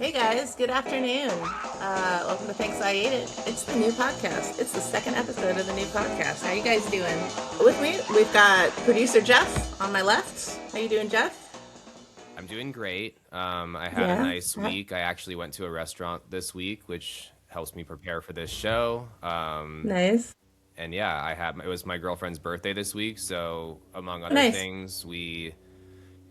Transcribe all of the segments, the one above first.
Hey guys, good afternoon. Welcome to Thanks I Ate It. It's the new podcast. It's the second episode of the new podcast. How you guys doing? With me, we've got producer Jeff on my left. How you doing, Jeff? I'm doing great. I had a Yeah. nice week. I actually went to a restaurant this week, which helps me prepare for this show. Nice. And yeah, it was my girlfriend's birthday this week, so among other Nice. things, we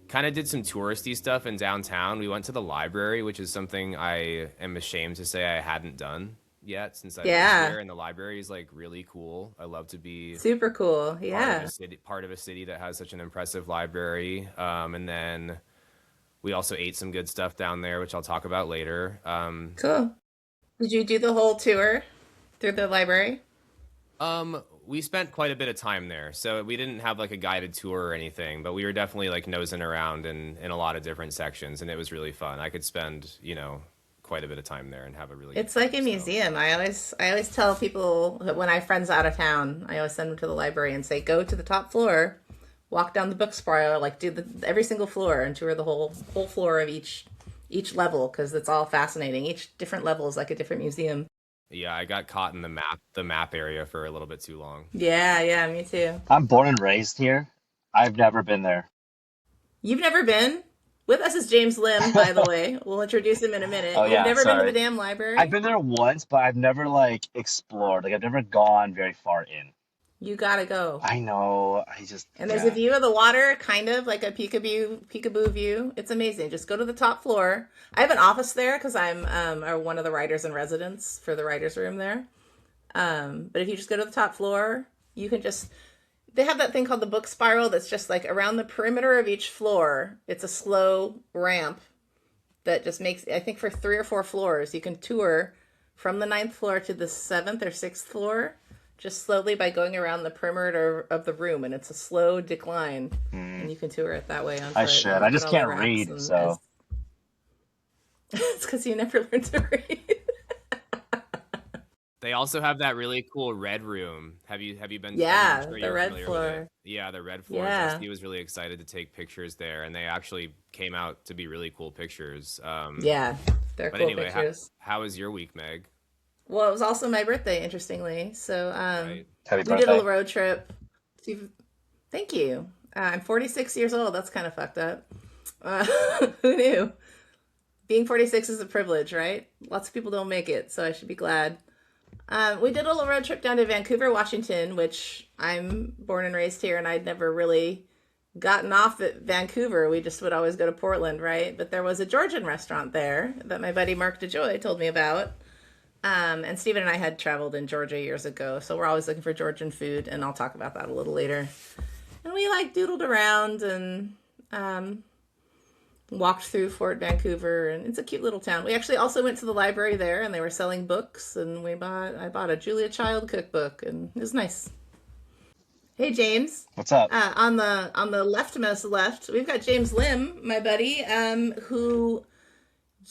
kind of did some touristy stuff in downtown. We went to the library, which is something I am ashamed to say I hadn't done yet since I lived Yeah. here, and the library is like really cool. I love to be Super cool. Yeah. part of a city that has such an impressive library. And then we also ate some good stuff down there, which I'll talk about later. Cool. Did you do the whole tour through the library? We spent quite a bit of time there, so we didn't have like a guided tour or anything, but we were definitely like nosing around in a lot of different sections, and it was really fun. I could spend, quite a bit of time there and have a really good It's like time. a So museum. I always tell people that when I have friends out of town, I always send them to the library and say, go to the top floor, walk down the book spiral, like do every single floor and tour the whole floor of each level because it's all fascinating. Each different level is like a different museum. yeah, I got caught in the map area for a little bit too long. Yeah, yeah, me too. I'm born and raised here. I've never been there. You've never been? With us is James Lim, by the way. We'll introduce him in a minute. Oh You've yeah, never been to the sorry. damn I've library? been there once, but I've never like explored. Like I've never gone very far in. You gotta go. I know. I just And there's a yeah. view of the water, kind of like a peekaboo view. It's amazing. Just go to the top floor. I have an office there because I'm one of the writers in residence for the writers' room there. But if you just go to the top floor, you can just. They have that thing called the book spiral that's just like around the perimeter of each floor. It's a slow ramp that just makes, I think, for 3 or 4 floors, you can tour from the ninth floor to the seventh or sixth floor just slowly by going around the perimeter of the room, and it's a slow decline, Mm, and you can tour it that way on I foot and should. I look at just all the can't racks. read, And so as it's because you never learned to read. They also have that really cool red room. Have you been? I'm Yeah, sure the you're red familiar with it. floor. Yeah, the red floor. Yeah, Dusty was really excited to take pictures there, and they actually came out to be really cool pictures. yeah, they're But cool anyway, pictures. how was your week, Meg? Well, it was also my birthday, interestingly. So Right. happy we did a birthday. road trip. Thank you. I'm 46 years old. That's kind of fucked up. Uh, who knew? Being 46 is a privilege, right? Lots of people don't make it, so I should be glad. We did a little road trip down to Vancouver, Washington, which I'm born and raised here, and I'd never really gotten off at Vancouver. We just would always go to Portland, right? But there was a Georgian restaurant there that my buddy Mark DeJoy told me about. And Stephen and I had traveled in Georgia years ago, so we're always looking for Georgian food, and I'll talk about that a little later. And we like doodled around and um, walked through Fort Vancouver, and it's a cute little town. We actually also went to the library there, and they were selling books, and I bought a Julia Child cookbook, and it was nice. Hey James, What's up? on the leftmost left, we've got James Lim, my buddy, who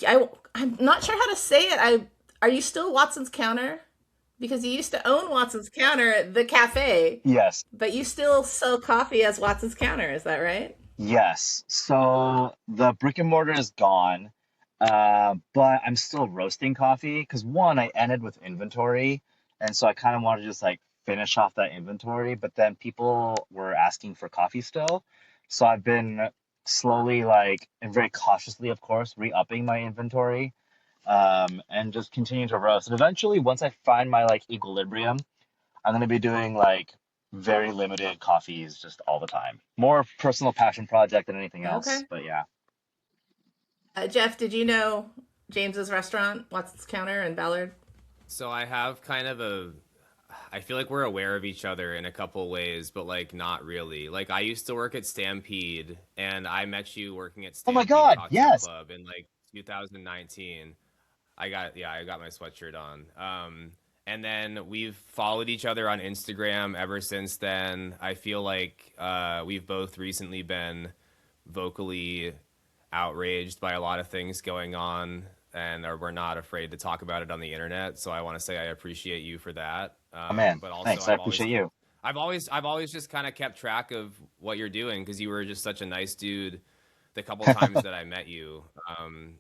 I'm not sure how to say it. Are you still Watson's Counter? Because you used to own Watson's Counter, the cafe, Yes. but you still sell coffee as Watson's Counter. Is that right? Yes. So the brick and mortar is gone. But I'm still roasting coffee because one, I ended with inventory, and so I kind of want to just like finish off that inventory, but then people were asking for coffee still. So I've been slowly like and very cautiously, of course, re-upping my inventory, and just continue to roast. And eventually, once I find my like equilibrium, I'm gonna be doing like very limited coffees just all the time. More personal passion project than anything else, Okay. but yeah. Jeff, did you know James's restaurant, Watson's Counter in Ballard? So I have kind of I feel like we're aware of each other in a couple ways, but like not really. Like I used to work at Stampede, and I met you working at Oh my Stampede God, Cocktail yes. Club in like 2019. I got my sweatshirt on. And then we've followed each other on Instagram ever since then. I feel like we've both recently been vocally outraged by a lot of things going on, and we're not afraid to talk about it on the internet. So I want to say I appreciate you for that. Oh man, But also thanks. I appreciate you. I've always just kind of kept track of what you're doing because you were just such a nice dude the couple times that I met you.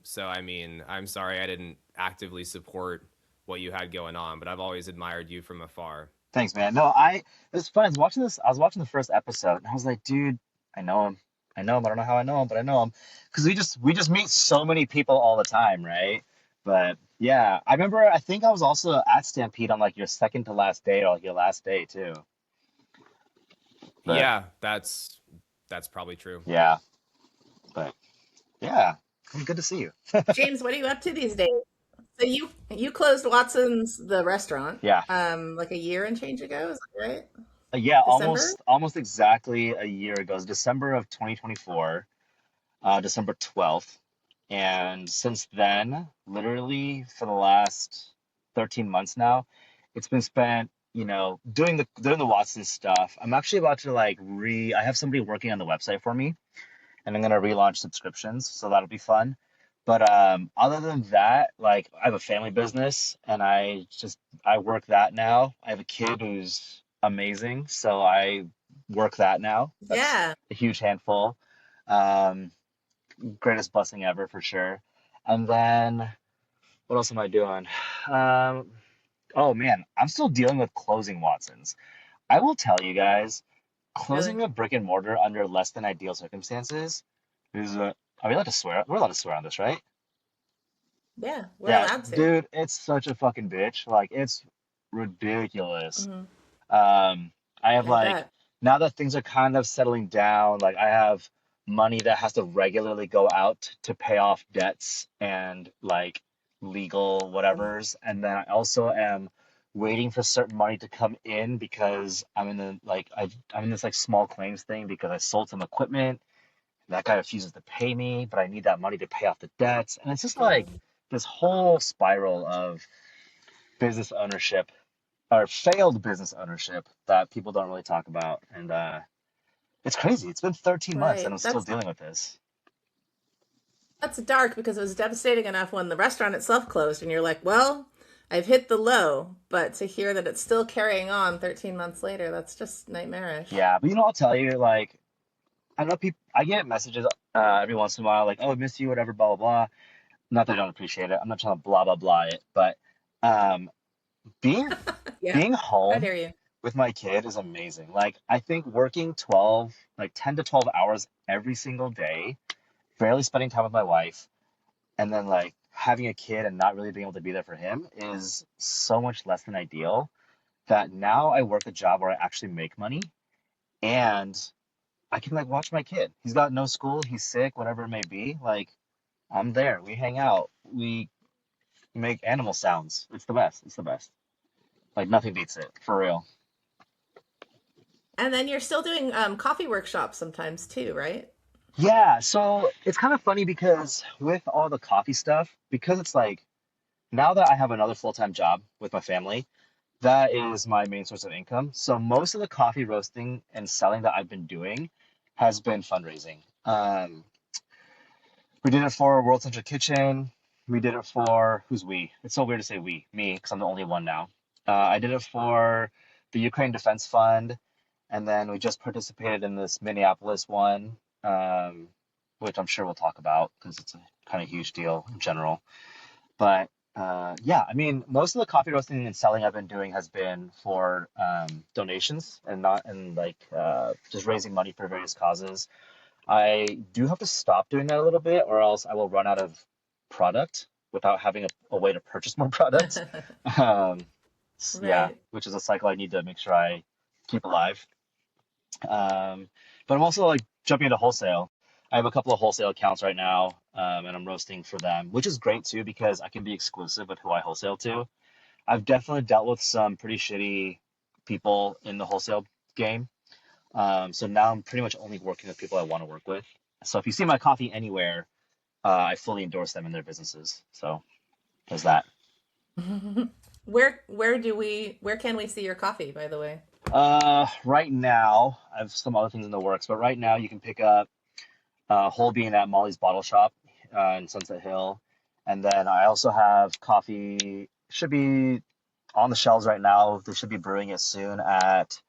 So I mean, I'm sorry I didn't actively support what you had going on, but I've always admired you from afar. Thanks, man. No, it was fun. I was watching this. I was watching the first episode, and I was like, dude, I know him. I know him. I don't know how I know him, but I know him because we just meet so many people all the time, right? But yeah, I remember. I think I was also at Stampede on like your second to last day or like your last day too. But Yeah, that's probably true. yeah, but yeah, good to see you. James, what are you up to these days? So you closed Watson's the restaurant Yeah, like a year and change ago, is that right? yeah, December? almost exactly a year ago. It was December of 2024. December 12th. And since then, literally for the last 13 months now, it's been spent, doing the Watson stuff. I'm actually about to I have somebody working on the website for me, and I'm gonna relaunch subscriptions, so that'll be fun. But other than that, like I have a family business and I work that now. I have a kid who's amazing, so I work that now. That's Yeah. a huge handful. Um, Greatest blessing ever for sure. And then what else am I doing? Um, oh man, I'm still dealing with closing Watsons. I will tell you guys, Really? closing a brick and mortar under less than ideal circumstances is are we allowed to swear? We're allowed to swear on this, right? Yeah, we're Yeah, allowed to. dude, it's such a fucking bitch. Like it's ridiculous. Hmm. Um, I have I bet. now that things are kind of settling down, like I have money that has to regularly go out to pay off debts and like legal whatevers. And then I also am waiting for certain money to come in because I'm in this like small claims thing because I sold some equipment. That guy refuses to pay me, but I need that money to pay off the debts. And it's just like Um, this whole spiral of business ownership or failed business ownership that people don't really talk about. And it's crazy. It's been 13 months and I'm right. still dealing with this. That's dark because it was devastating enough when the restaurant itself closed and you're like, well, I've hit the low, but to hear that it's still carrying on 13 months later, that's just nightmarish. Yeah, but I'll tell you, like, I know people, I get messages every once in a while, like, oh, I miss you, whatever, blah, blah, blah. Not that I don't appreciate it. I'm not trying to blah, blah, blah it, but um, being Yeah. being How home dare you? with my kid is amazing. Like, I think working 10 to 12 hours every single day, barely spending time with my wife, and then like having a kid and not really being able to be there for him is so much less than ideal that now I work a job where I actually make money and I can like watch my kid. He's got no school, he's sick, whatever it may be. Like I'm there. We hang out. We make animal sounds. It's the best. It's the best. Like nothing beats it, for real. And then you're still doing coffee workshops sometimes too, right? Yeah, so it's kind of funny because with all the coffee stuff, because it's like now that I have another full-time job with my family, that is my main source of income. So most of the coffee roasting and selling that I've been doing has been fundraising. We did it for World Central Kitchen. We did it for who's we? It's so weird to say we, me, because I'm the only one now. I did it for the Ukraine Defense Fund, and then we just participated in this Minneapolis one, um, which I'm sure we'll talk about because it's a kind of huge deal in general. But yeah, I mean, most of the coffee roasting and selling I've been doing has been for donations and not and like just raising money for various causes. I do have to stop doing that a little bit, or else I will run out of product without having a way to purchase more product. Um, yeah, Right. which is a cycle I need to make sure I keep alive. But I'm also like jumping into wholesale. I have a couple of wholesale accounts right now, and I'm roasting for them, which is great too because I can be exclusive with who I wholesale to. I've definitely dealt with some pretty shitty people in the wholesale game. So now I'm pretty much only working with people I want to work with. So if you see my coffee anywhere, I fully endorse them in their businesses. So there's that. Where can we see your coffee, by the way? Right now, I have some other things in the works, but right now you can pick up Whole Bean at Molly's Bottle Shop in Sunset Hill. And then I also have coffee, should be on the shelves right now. They should be brewing it soon at,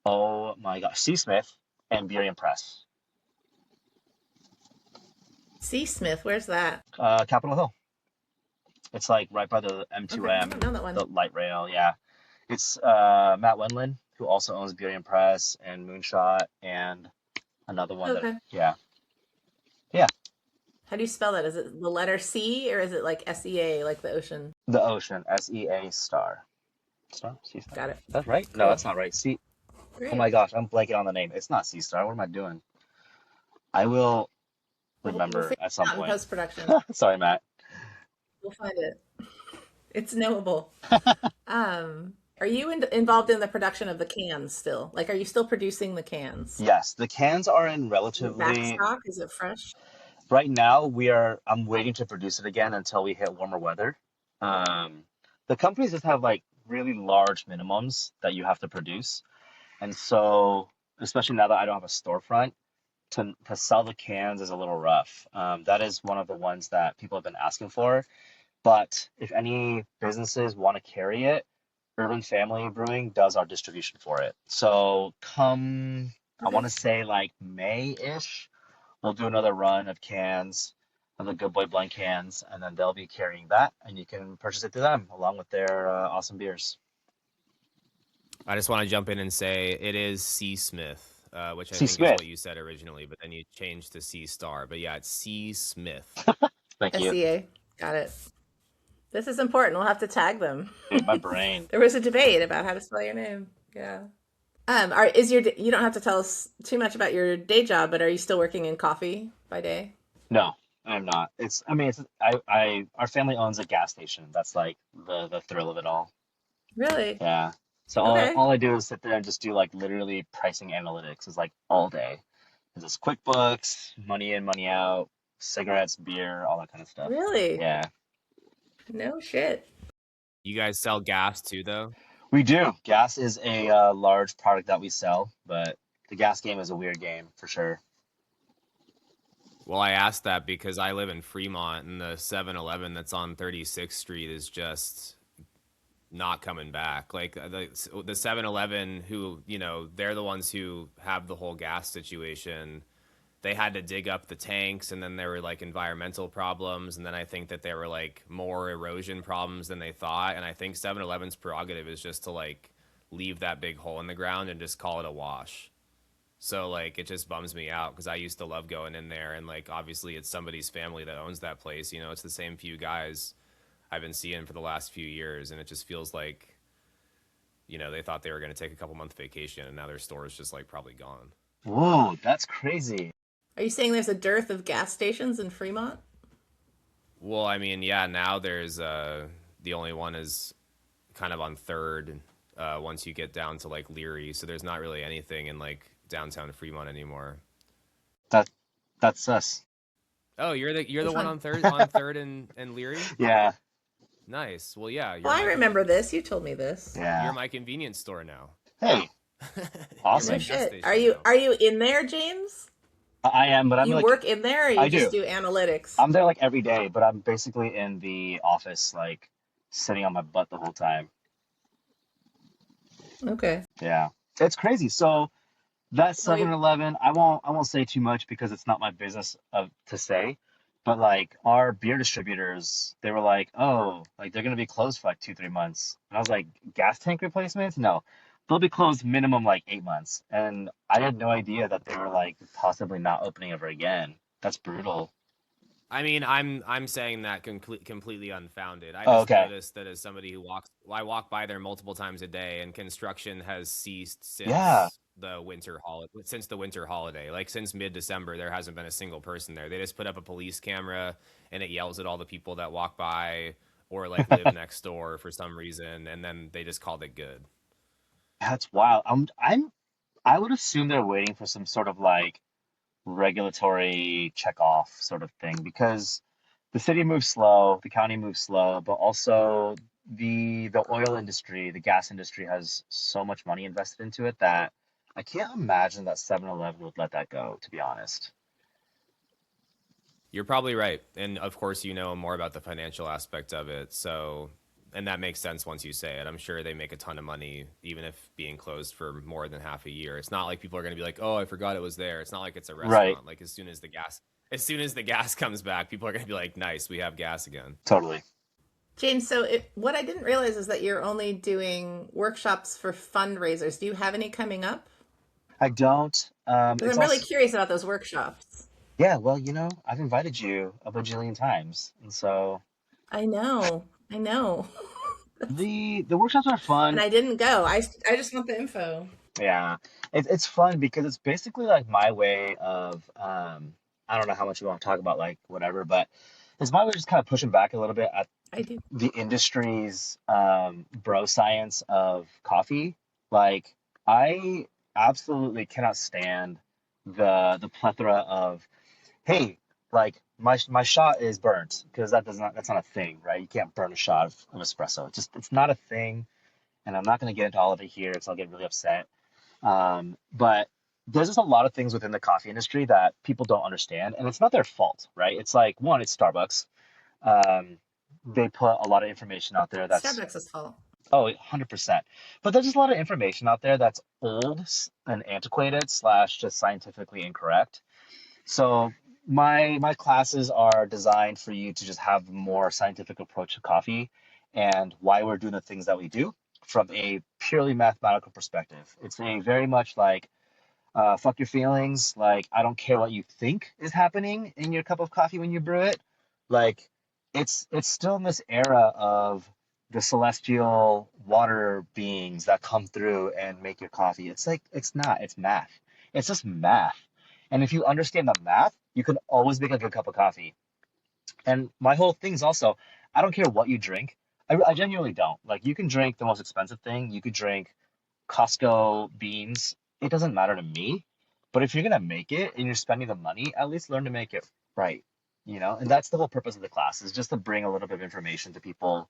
oh my gosh, C. Smith and Beer and Press. C. Smith, where's that? Capitol Hill. It's like right by the Okay, I M2M, don't know that the one. light rail. Yeah, it's Matt Wendland, who also owns Beauty and Press and Moonshot, and another one that, Okay. yeah, yeah, How do you spell that? Is it the letter C or is it like SEA, like the ocean? the ocean, SEA star. Star? Sea Star? Got it. That's right? No, Cool. that's not right. Sea. Oh Great. my gosh, I'm blanking on the name. It's not Sea Star. What am I doing? I will We'll remember figure at it some out in point. post production. Sorry, Matt. We'll find it. It's knowable. Are you involved in the production of the cans still? Like, are you still producing the cans? Yes, the cans are in Is it back relatively. stock? Is it fresh? Right now, I'm waiting to produce it again until we hit warmer weather. Um, the companies just have like really large minimums that you have to produce. And so, especially now that I don't have a storefront, to sell the cans is a little rough. That is one of the ones that people have been asking for. But if any businesses want to carry it, Urban Family Brewing does our distribution for it. So come, I Okay. want to say like May-ish, we'll do another run of cans, of the Good Boy Blend cans, and then they'll be carrying that, and you can purchase it through them along with their awesome beers. I just want to jump in and say it is C. Smith, which I C. think is Smith, what you said originally, but then you changed to C. Star. But yeah, it's C. Smith. thank you. SEA. Got it. This is important. We'll have to tag them. Dude, my brain. There was a debate about how to spell your name. Yeah. Is you don't have to tell us too much about your day job, but are you still working in coffee by day? No, I'm not. I mean, our family owns a gas station. That's like the thrill of it all. Really? Yeah. So Okay. all I do is sit there and just do like literally pricing analytics is like all day. It's just QuickBooks, money in, money out, cigarettes, beer, all that kind of stuff. Really? Yeah, No shit. You guys sell gas too, though? we do. Gas is a large product that we sell, but the gas game is a weird game for sure. Well, I asked that because I live in Fremont and the 7-Eleven that's on 36th Street is just not coming back. Like the 7-Eleven who, they're the ones who have the whole gas situation. They had to dig up the tanks and then there were like environmental problems and then I think that there were like more erosion problems than they thought and I think 7-Eleven's prerogative is just to like leave that big hole in the ground and just call it a wash. So like it just bums me out because I used to love going in there and like obviously it's somebody's family that owns that place. It's the same few guys I've been seeing for the last few years and it just feels like they thought they were going to take a couple month vacation and now their store is just like probably gone. Whoa, that's crazy. Are you saying there's a dearth of gas stations in Fremont? Well, I mean, yeah, now there's the only one is kind of on Third once you get down to like Leary, so there's not really anything in like downtown Fremont anymore. That that's us. Oh, you're the Which one one? on Third and Leary? Yeah, Nice. Well, yeah, Well, I remember this. You told me this. yeah. you're my convenience store now. Hey, You're awesome. my No gas shit. station Are you now. are you in there, James? I am, but I'm You like work in there or I you do. just do analytics? I'm there like every day, but I'm basically in the office, like sitting on my butt the whole time. Okay. Yeah, it's crazy. So that Well, 7-Eleven, I won't say too much because it's not my business to say, but like our beer distributors, they were like, oh, like they're gonna be closed for like 2, 3 months. And I was like, gas tank replacements? No, they'll be closed minimum like 8 months. And I had no idea that they were like possibly not opening ever again. That's brutal. I mean, I'm saying that completely unfounded. I Oh, just okay. noticed that as somebody who I walk by there multiple times a day, and construction has ceased Yeah. since the winter holiday. Like since mid-December, there hasn't been a single person there. They just put up a police camera, and it yells at all the people that walk by or like live next door for some reason, and then they just called it good. That's wild. I would assume they're waiting for some sort of like regulatory check off sort of thing because the city moves slow, the county moves slow, but also the oil industry, the gas industry has so much money invested into it that I can't imagine that 7-Eleven would let that go, to be honest. You're probably right. And of course, you know more about the financial aspect of it. So, and that makes sense once you say it. I'm sure they make a ton of money, even if being closed for more than half a year. It's not like people are going to be like, oh, I forgot it was there. It's not like it's a Right. restaurant. Like as soon as the gas, as soon as the gas comes back, people are going to be like, nice, we have gas again. Totally. James, so what I didn't realize is that you're only doing workshops for fundraisers. Do you have any coming up? I don't. Because It's I'm really also, curious about those workshops. yeah, well, I've invited you a bajillion times. And so I know. I know. the workshops are And fun. I didn't go. I just want the info. Yeah. It's fun because it's basically like my way of I don't know how much you want to talk about like whatever, but it's my way of just kind of pushing back a little bit at I do. the industry's bro science of coffee. Like I absolutely cannot stand the plethora of, hey, like my shot is burnt because that's not a thing, right? You can't burn a shot of espresso. It's not a thing, and I'm not going to get into all of it here because I'll get really upset. But there's just a lot of things within the coffee industry that people don't understand, and it's not their fault, right? It's like one, it's Starbucks. Um, they put a lot of information out there that's Starbucks' fault. oh 100%. But there's just a lot of information out there that's old and antiquated slash just scientifically incorrect. So my classes are designed for you to just have a more scientific approach to coffee and why we're doing the things that we do from a purely mathematical perspective. It's a very much like fuck your feelings. Like I don't care what you think is happening in your cup of coffee when you brew it. Like it's still in this era of the celestial water beings that come through and make your coffee. It's like it's not. It's math. It's just math. And if you understand the math, you can always make a good cup of coffee. And my whole thing is also, I don't care what you drink. I genuinely don't. Like you can drink the most expensive thing. You could drink Costco beans, it doesn't matter to me. But if you're gonna make it and you're spending the money, at least learn to make it right, And that's the whole purpose of the class is just to bring a little bit of information to people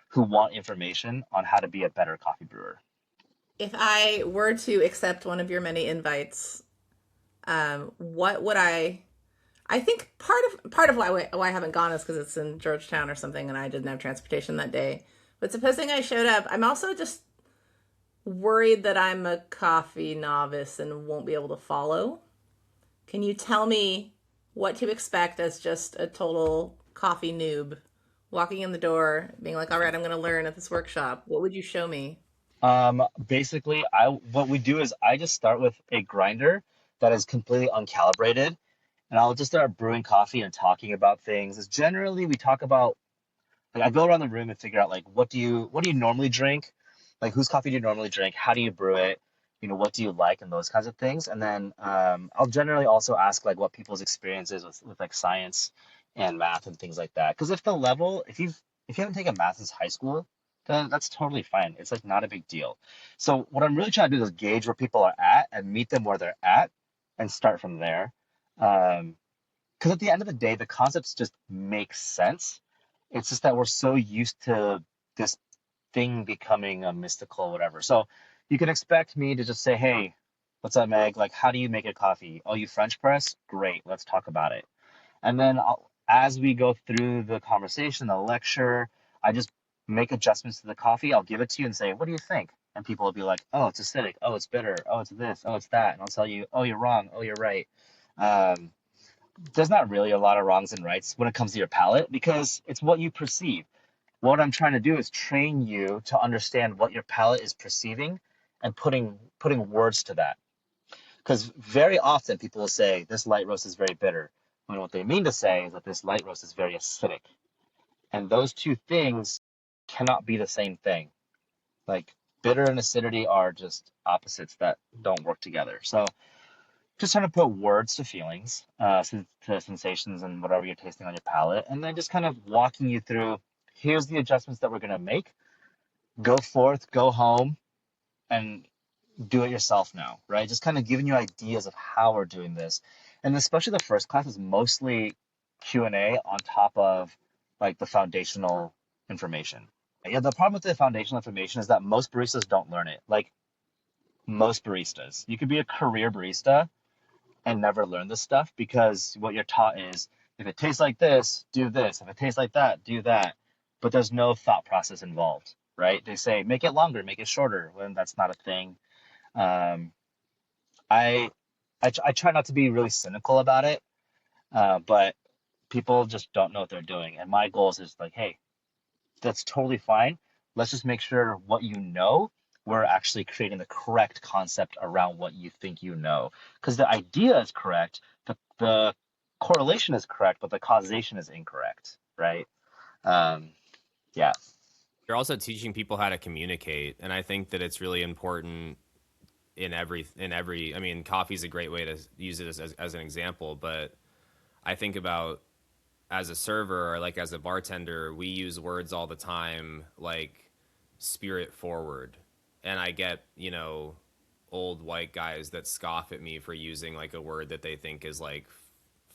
who want information on how to be a better coffee brewer. If I were to accept one of your many invites, what would I think part of why I haven't gone is because it's in Georgetown or something, and I didn't have transportation that day. But supposing I showed up, I'm also just worried that I'm a coffee novice and won't be able to follow. Can you tell me what to expect as just a total coffee noob walking in the door, being like, "All right, I'm going to learn at this workshop." What would you show me? Basically, I what we do is I just start with a grinder that is completely uncalibrated, and I'll just start brewing coffee and talking about things. Is generally we talk about like I go around the room and figure out like what do you normally drink? Like whose coffee do you normally drink? How do you brew it? What do you like and those kinds of things. And then I'll generally also ask like what people's experiences with like science and math and things like that. Because if you haven't taken math since high school, then that's totally fine. It's like not a big deal. So what I'm really trying to do is gauge where people are at and meet them where they're at and start from there. Um, because at the end of the day, the concepts just make sense. It's just that we're so used to this thing becoming a mystical whatever. So you can expect me to just say, hey, what's up, Meg? Like, how do you make a coffee? Oh, you French press? Great, let's talk about it. And then as we go through the conversation, the lecture, I just make adjustments to the coffee. I'll give it to you and say, what do you think? And people will be like, oh, it's acidic. Oh, it's bitter. Oh, it's this. Oh, it's that. And I'll tell you, oh, you're wrong. Oh, you're right. Um, there's not really a lot of wrongs and rights when it comes to your palate because it's what you perceive. What I'm trying to do is train you to understand what your palate is perceiving and putting words to that. Because very often people will say this light roast is very bitter, when what they mean to say is that this light roast is very acidic. And those two things cannot be the same thing. Like bitter and acidity are just opposites that don't work together. So just trying to put words to feelings, to sensations and whatever you're tasting on your palate, and then just kind of walking you through here's the adjustments that we're going to make. Go forth, go home, and do it yourself now, right? Just kind of giving you ideas of how we're doing this. And especially the first class is mostly Q&A on top of like the foundational information. Yeah, the problem with the foundational information is that most baristas don't learn it. Like most baristas. You could be a career barista and never learn this stuff because what you're taught is if it tastes like this, do this. If it tastes like that, do that. But there's no thought process involved, right? They say make it longer, make it shorter, when that's not a thing. Um, I, I try not to be really cynical about it. But people just don't know what they're doing. And my goal is just like, hey, that's totally fine. Let's just make sure what you know, we're actually creating the correct concept around what you think you know. Because the idea is correct, the correlation is correct, but the causation is incorrect, right? Um, yeah. You're also teaching people how to communicate, and I think that it's really important in every. I mean, coffee's a great way to use it as an example, but I think about as a server or like as a bartender, we use words all the time like spirit forward. And I get, old white guys that scoff at me for using like a word that they think is like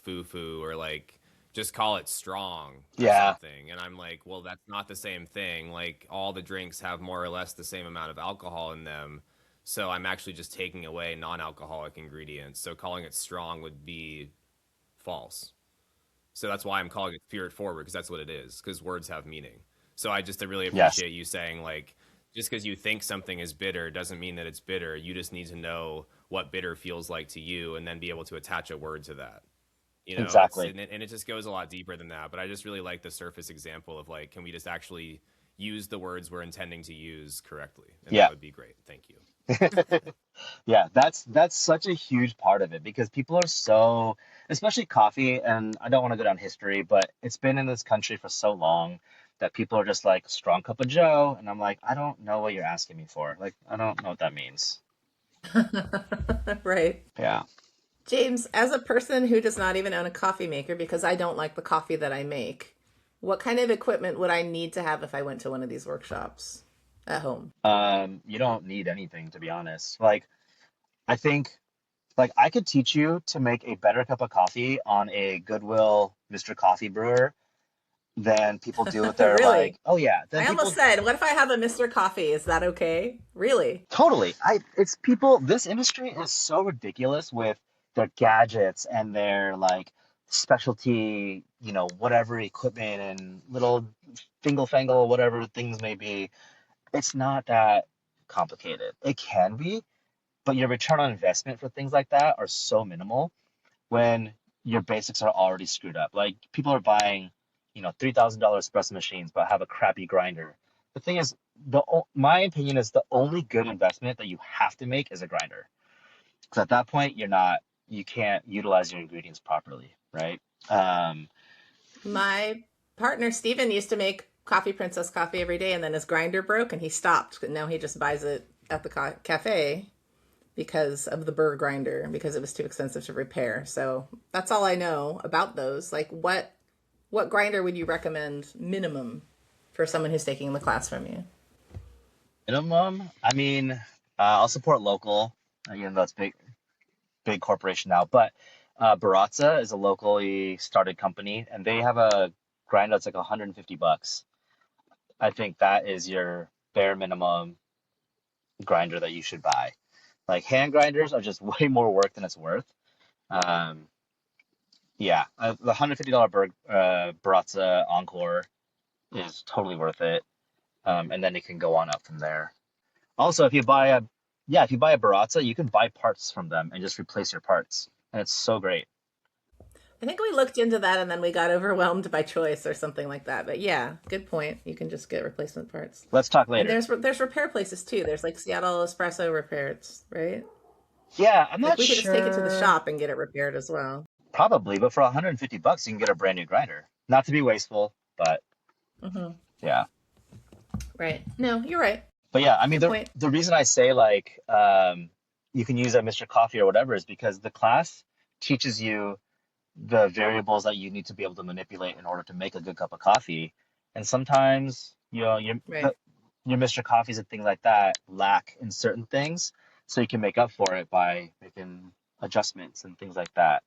foo foo or like just call it strong or Yeah, something. And I'm like, well, that's not the same thing. Like all the drinks have more or less the same amount of alcohol in them. So I'm actually just taking away non alcoholic ingredients. So calling it strong would be false. So that's why I'm calling it spirit forward because that's what it is because words have meaning. So I just really yes, appreciate you saying like just because you think something is bitter doesn't mean that it's bitter. You just need to know what bitter feels like to you and then be able to attach a word to that. It's exactly. and it just goes a lot deeper than that. But I just really like the surface example of like, can we just actually use the words we're intending to use correctly? And that Yeah. would be great. Thank you. Yeah, that's such a huge part of it because people are so, especially coffee, and I don't want to go down history, but it's been in this country for so long that people are just like strong cup of Joe, and I'm like, I don't know what you're asking me for. Like, I don't know what that means. Right. Yeah. James, as a person who does not even own a coffee maker because I don't like the coffee that I make, what kind of equipment would I need to have if I went to one of these workshops at home? You don't need anything to be honest. Like, I think like I could teach you to make a better cup of coffee on a Goodwill Mr. Coffee brewer than people do with their like, Really? oh yeah, then I almost people said, what if I have a Mr. Coffee? Is that okay? Really? totally. It's people, this industry is so ridiculous with their gadgets and their like specialty, whatever equipment and little fingle fangle, whatever things may be. It's not that complicated. It can be, but your return on investment for things like that are so minimal when your basics are already screwed up. Like people are buying, $3,000 espresso machines, but have a crappy grinder. The thing is, my opinion is the only good investment that you have to make is a grinder. Because at that point, you can't utilize your ingredients properly, right? Um, My partner, Steven, used to make Coffee Princess coffee every day, and then his grinder broke and he stopped. And now he just buys it at the cafe because of the burr grinder because it was too expensive to repair. So that's all I know about those. Like what grinder would you recommend minimum for someone who's taking the class from you? Minimum, I mean, I'll support local, even though it's big corporation now, but Baratza is a locally started company, and they have a grinder that's like $150. I think that is your bare minimum grinder that you should buy. Like hand grinders are just way more work than it's worth. Um, yeah, the $150 Baratza Encore is totally worth it. And then it can go on up from there. Also, if you buy a Baratza, you can buy parts from them and just replace your parts, and it's so great. I think we looked into that and then we got overwhelmed by choice or something like that. But yeah, good point. You can just get replacement parts. Let's talk And later. there's repair places too. There's like Seattle Espresso repairs, right? Yeah, I'm Like not we could just take it to the sure. shop and get it repaired as well. Probably, but for $150, you can get a brand new grinder. Not to be wasteful, but Hmm. yeah. Right. No, you're right. But yeah, I mean Good the point. the reason I say like you can use a Mr. Coffee or whatever is because the class teaches you the variables that you need to be able to manipulate in order to make a good cup of coffee. And sometimes, Right. your Mr. Coffees and things like that lack in certain things, so you can make up for it by making adjustments and things like that.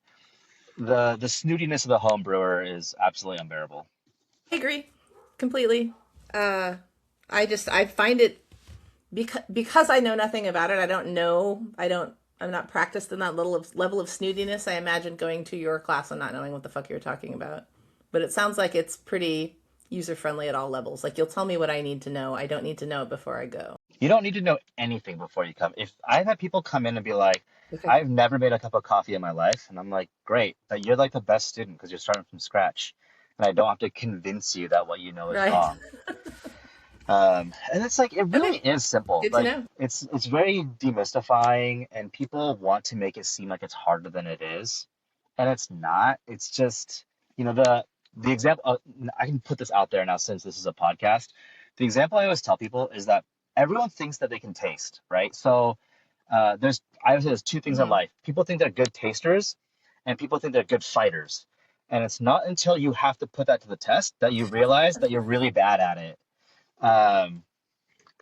The snootiness of the home brewer is absolutely unbearable. I agree completely. Uh, I find it because I know nothing about it. I don't know. I'm not practiced in that level of snootiness. I imagine going to your class and not knowing what the fuck you're talking about. But it sounds like it's pretty user friendly at all levels. Like you'll tell me what I need to know. I don't need to know it before I go. You don't need to know anything before you come. If I've had people come in and be like, Okay. I've never made a cup of coffee in my life, and I'm like, great, that you're like the best student because you're starting from scratch, and I don't have to convince you that what you know is Right. wrong. And it's like it Okay. really is simple. Good to Like know. it's very demystifying, and people want to make it seem like it's harder than it is, and it's not. It's just, the example. I can put this out there now since this is a podcast. The example I always tell people is that everyone thinks that they can taste, right? So I would say there's two things in Hmm. life. People think they're good tasters, and people think they're good fighters. And it's not until you have to put that to the test that you realize that you're really bad at it. Um,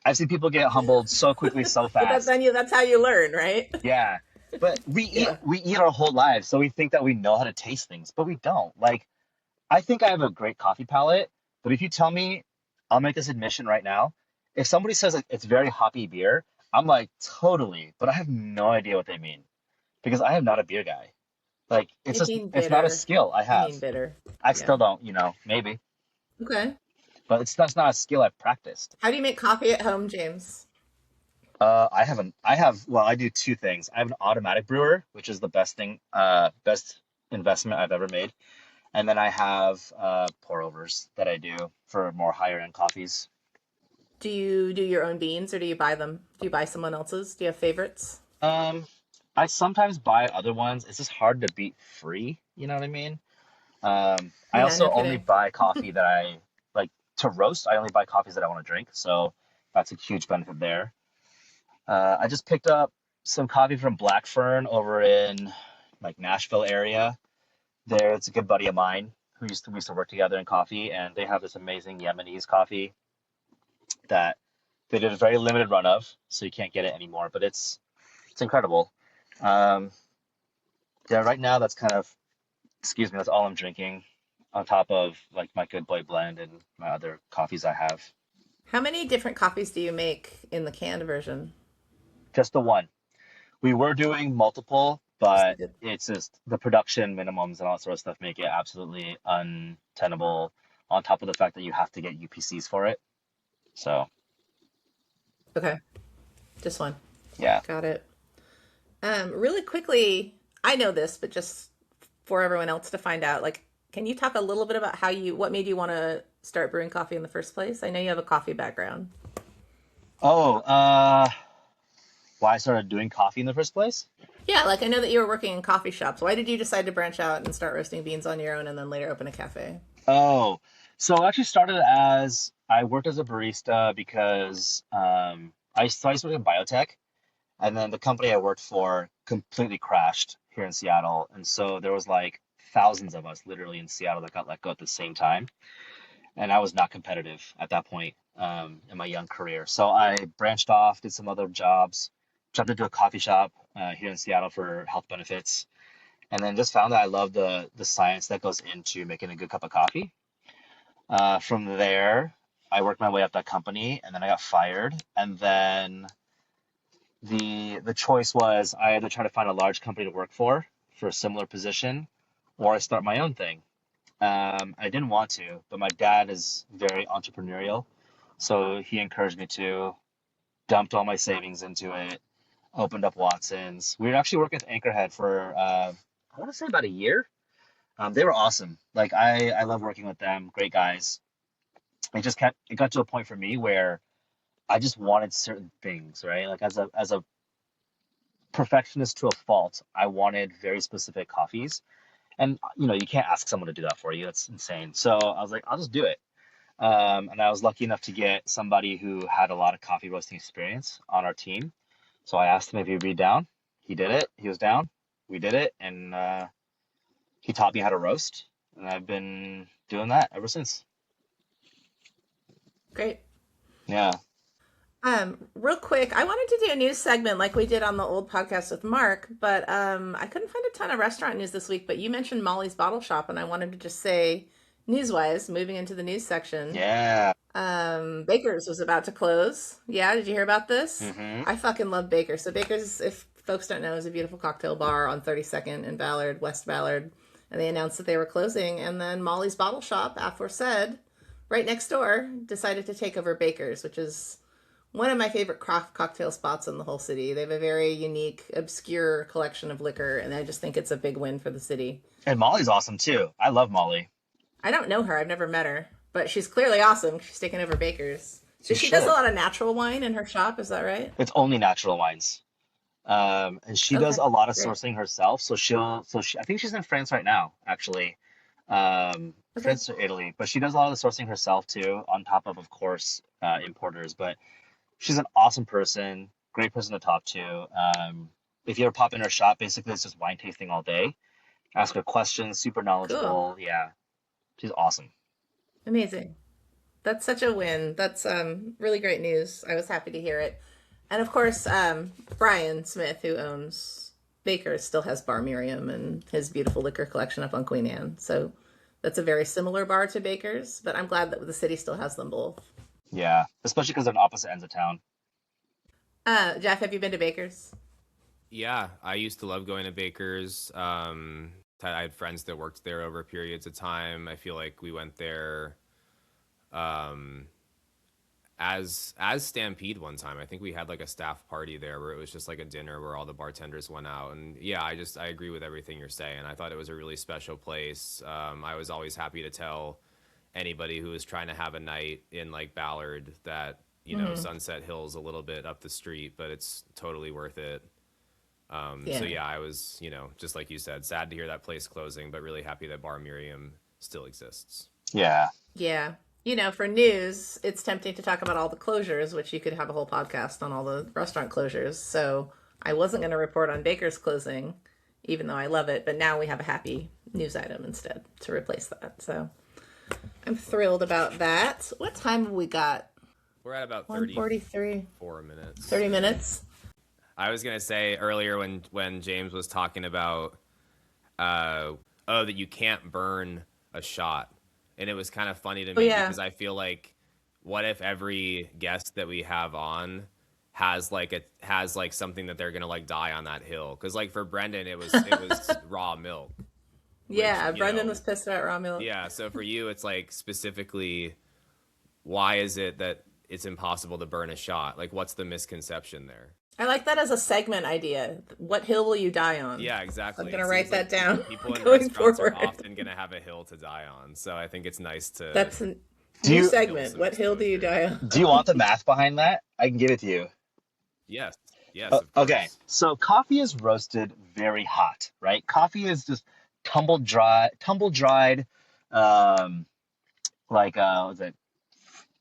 I've seen people get humbled so quickly, so But fast. that's how you learn, right? Yeah. But we eat Yeah. we eat our whole lives, so we think that we know how to taste things, but we don't. Like, I think I have a great coffee palate, but if you tell me, I'll make this admission right now. If somebody says like it's very hoppy beer, I'm like, totally, but I have no idea what they mean because I am not a beer guy. Like, They mean it's not a bitter. skill I They have. mean bitter. I Yeah. still don't, maybe, Okay. but that's not a skill I've practiced. How do you make coffee at home, James? Well, I do two things. I have an automatic brewer, which is the best investment I've ever made. And then I have pour overs that I do for more higher end coffees. Do you do your own beans or do you buy them? Do you buy someone else's? Do you have favorites? Um, I sometimes buy other ones. It's just hard to beat free, you know what I mean? I Yeah, also no only kidding. buy coffee that I like to roast. I only buy coffees that I want to drink, so that's a huge benefit there. I just picked up some coffee from Black Fern over in like Nashville area. There, it's a good buddy of mine we used to work together in coffee, and they have this amazing Yemenese coffee that they did a very limited run of, so you can't get it anymore. But it's incredible. Um, yeah, right now that's kind of, excuse me, that's all I'm drinking, on top of like my Good Boy blend and my other coffees I have. How many different coffees do you make in the canned version? Just the one. We were doing multiple, Just the but good. it's just the production minimums and all that sort of stuff make it absolutely untenable. On top of the fact that you have to get UPCs for it. So Okay. Just one. yeah. Got it. Really quickly, I know this, but just for everyone else to find out, like, can you talk a little bit about what made you want to start brewing coffee in the first place? I know you have a coffee background. Oh, why I started doing coffee in the first place? Yeah, like I know that you were working in coffee shops. Why did you decide to branch out and start roasting beans on your own and then later open a cafe? Oh, so I actually started as I worked as a barista because I used to work in biotech, and then the company I worked for completely crashed here in Seattle, and so there was like thousands of us literally in Seattle that got let go at the same time, and I was not competitive at that point in my young career. So I branched off, did some other jobs, jumped into a coffee shop here in Seattle for health benefits, and then just found that I love the science that goes into making a good cup of coffee. From there, I worked my way up that company, and then I got fired. And then the choice was I either try to find a large company to work for a similar position, or I start my own thing. I didn't want to, but my dad is very entrepreneurial, so he encouraged me to. Dumped all my savings into it. Opened up Watson's. We were actually working with Anchorhead for I want to say about a year. They were awesome. Like, I love working with them. Great guys. It got to a point for me where I just wanted certain things, right? Like, as a perfectionist to a fault, I wanted very specific coffees. And you can't ask someone to do that for you. That's insane. So I was like, I'll just do it. And I was lucky enough to get somebody who had a lot of coffee roasting experience on our team. So I asked him if he'd be down. He did it. He was down. We did it, and he taught me how to roast, and I've been doing that ever since. Great. Yeah. Real quick, I wanted to do a news segment like we did on the old podcast with Mark, but I couldn't find a ton of restaurant news this week. But you mentioned Molly's Bottle Shop, and I wanted to just say, news-wise, moving into the news section, Yeah. Baker's was about to close. Yeah, did you hear about this? Mm-hmm. I fucking love Baker's. So Baker's, if folks don't know, is a beautiful cocktail bar on 32nd in Ballard, West Ballard, and they announced that they were closing, and then Molly's Bottle Shop, aforesaid, right next door, decided to take over Baker's, which is one of my favorite craft cocktail spots in the whole city. They have a very unique, obscure collection of liquor, and I just think it's a big win for the city. And Molly's awesome too. I love Molly. I don't know her. I've never met her, but she's clearly awesome. She's taking over Baker's. So You she does a should. lot of natural wine in her shop. Is that right? It's only natural wines. And she does Okay, a lot of great. sourcing herself. I think she's in France right now, actually. Okay, France or Italy, but she does a lot of the sourcing herself too, on top of course, importers. But she's an awesome person, great person to talk to. If you ever pop in her shop, basically it's just wine tasting all day. Ask her questions, super cool, knowledgeable. Yeah, she's awesome. amazing. That's such a win. That's really great news. I was happy to hear it. And of course, Brian Smith, who owns Baker's, still has Bar Miriam and his beautiful liquor collection up on Queen Anne. So that's a very similar bar to Baker's, but I'm glad that the city still has them both. Yeah, especially because they're on opposite ends of town. Jeff, have you been to Baker's? Yeah, I used to love going to Baker's. I had friends that worked there over periods of time. I feel like we went there um, as Stampede one time. I think we had like a staff party there where it was just like a dinner where all the bartenders went out. And yeah, I agree with everything you're saying. I thought it was a really special place. I was always happy to tell anybody who was trying to have a night in like Ballard that, Hmm. Sunset Hill's a little bit up the street, but it's totally worth it. So Yeah. yeah, I was, just like you said, sad to hear that place closing, but really happy that Bar Miriam still exists. Yeah. Yeah. For news, it's tempting to talk about all the closures, which you could have a whole podcast on all the restaurant closures. So I wasn't going to report on Baker's closing, even though I love it. But now we have a happy news item instead to replace that. So I'm thrilled about that. What time have we got? We're at about 1:43. 34 minutes. 30 minutes. I was gonna say earlier when James was talking about that you can't burn a shot, and it was kind of funny to Oh, me yeah. because I feel like what if every guest that we have on has like something that they're gonna like die on that hill? Because like for Brendan, it was raw milk, which Yeah. Brendan was pissed about raw milk. yeah. So for you, it's like specifically, why is it that it's impossible to burn a shot? Like, what's the misconception there? I like that as a segment idea. What hill will you die on? Yeah, I'm exactly. going It to write seems that like down people in going restaurants are forward. often going to have a hill to die on. So I think it's nice to That's a Do new you build segment. some What hill do you exposure. die on? do you want the math behind that? I can give it to you. Yes, yes, of Okay, course. so coffee is roasted very hot, right? Coffee is just tumble dried, um, like what's it?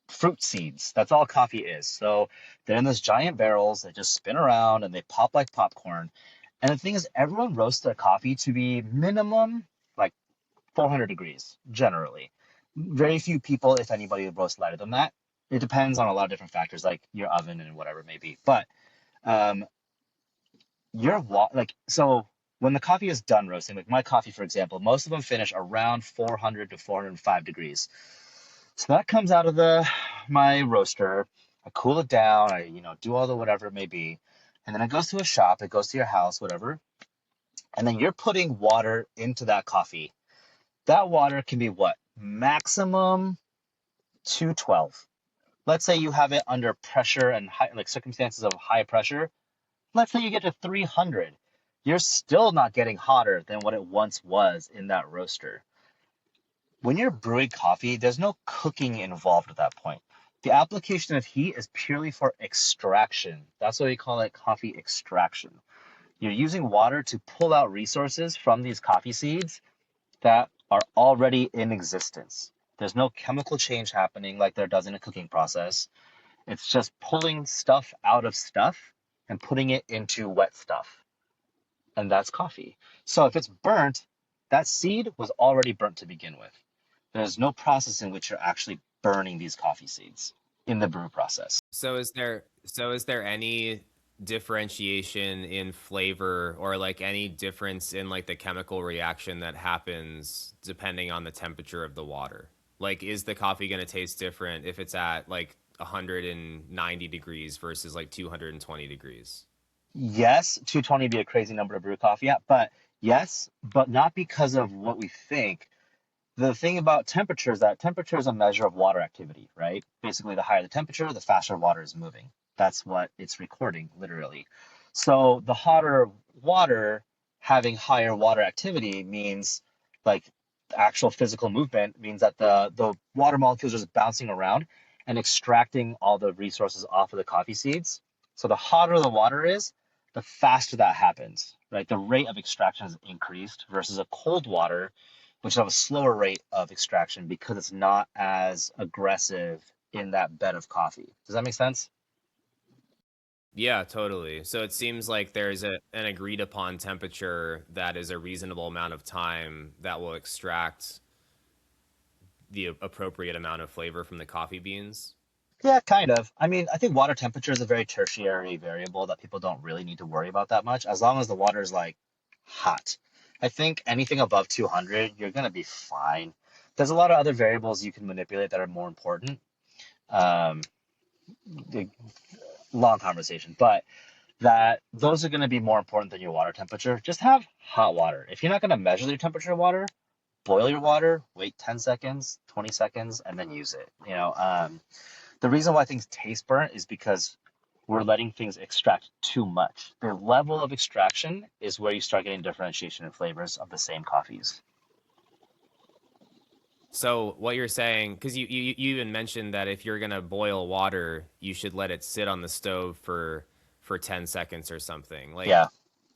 Fruit seeds. That's all coffee is. So they're in those giant barrels that just spin around and they pop like popcorn. And the thing is, everyone roasts their coffee to be minimum like 400 degrees, generally. Very few people, if anybody, roast lighter than that. It depends on a lot of different factors, like your oven and whatever it may be. But um, so when the coffee is done roasting, like my coffee, for example, most of them finish around 400 to 405 degrees. So that comes out of the my roaster. I cool it down. I, do all the whatever it may be. And then it goes to a shop, it goes to your house, whatever. And then you're putting water into that coffee. That water can be what? Maximum 212. Let's say you have it under pressure and high, like circumstances of high pressure. Let's say you get to 300. You're still not getting hotter than what it once was in that roaster. When you're brewing coffee, there's no cooking involved at that point. The application of heat is purely for extraction. That's why we call it coffee extraction. You're using water to pull out resources from these coffee seeds that are already in existence. There's no chemical change happening like there does in a cooking process. It's just pulling stuff out of stuff and putting it into wet stuff. And that's coffee. So if it's burnt, that seed was already burnt to begin with. There's no process in which you're actually burning these coffee seeds in the brew process. So is there any differentiation in flavor or like any difference in like the chemical reaction that happens depending on the temperature of the water? Like, is the coffee going to taste different if it's at like 190 degrees versus like 220 degrees? Yes, 220 would be a crazy number to brew coffee at, but yes, but not because of what we think. The thing about temperature is that temperature is a measure of water activity, right? Basically, the higher the temperature, the faster water is moving. That's what it's recording, literally. So the hotter water having higher water activity means like the actual physical movement means that the water molecules are just bouncing around and extracting all the resources off of the coffee seeds. So the hotter the water is, the faster that happens, right? The rate of extraction is increased versus a cold water, which have a slower rate of extraction because it's not as aggressive in that bed of coffee. Does that make sense? Yeah, totally. So it seems like there's an agreed upon temperature that is a reasonable amount of time that will extract the appropriate amount of flavor from the coffee beans. Yeah, kind of. I mean, I think water temperature is a very tertiary variable that people don't really need to worry about that much, as long as the water is like hot. I think anything above 200, you're gonna be fine. There's a lot of other variables you can manipulate that are more important. Um, the- Long conversation, but that those are gonna be more important than your water temperature. Just have hot water. If you're not gonna measure your temperature of water, boil your water, wait 10 seconds, 20 seconds, and then use it. The reason why things taste burnt is because we're letting things extract too much. The level of extraction is where you start getting differentiation in flavors of the same coffees. So what you're saying, because you even mentioned that if you're gonna boil water, you should let it sit on the stove for 10 seconds or something. Yeah. Like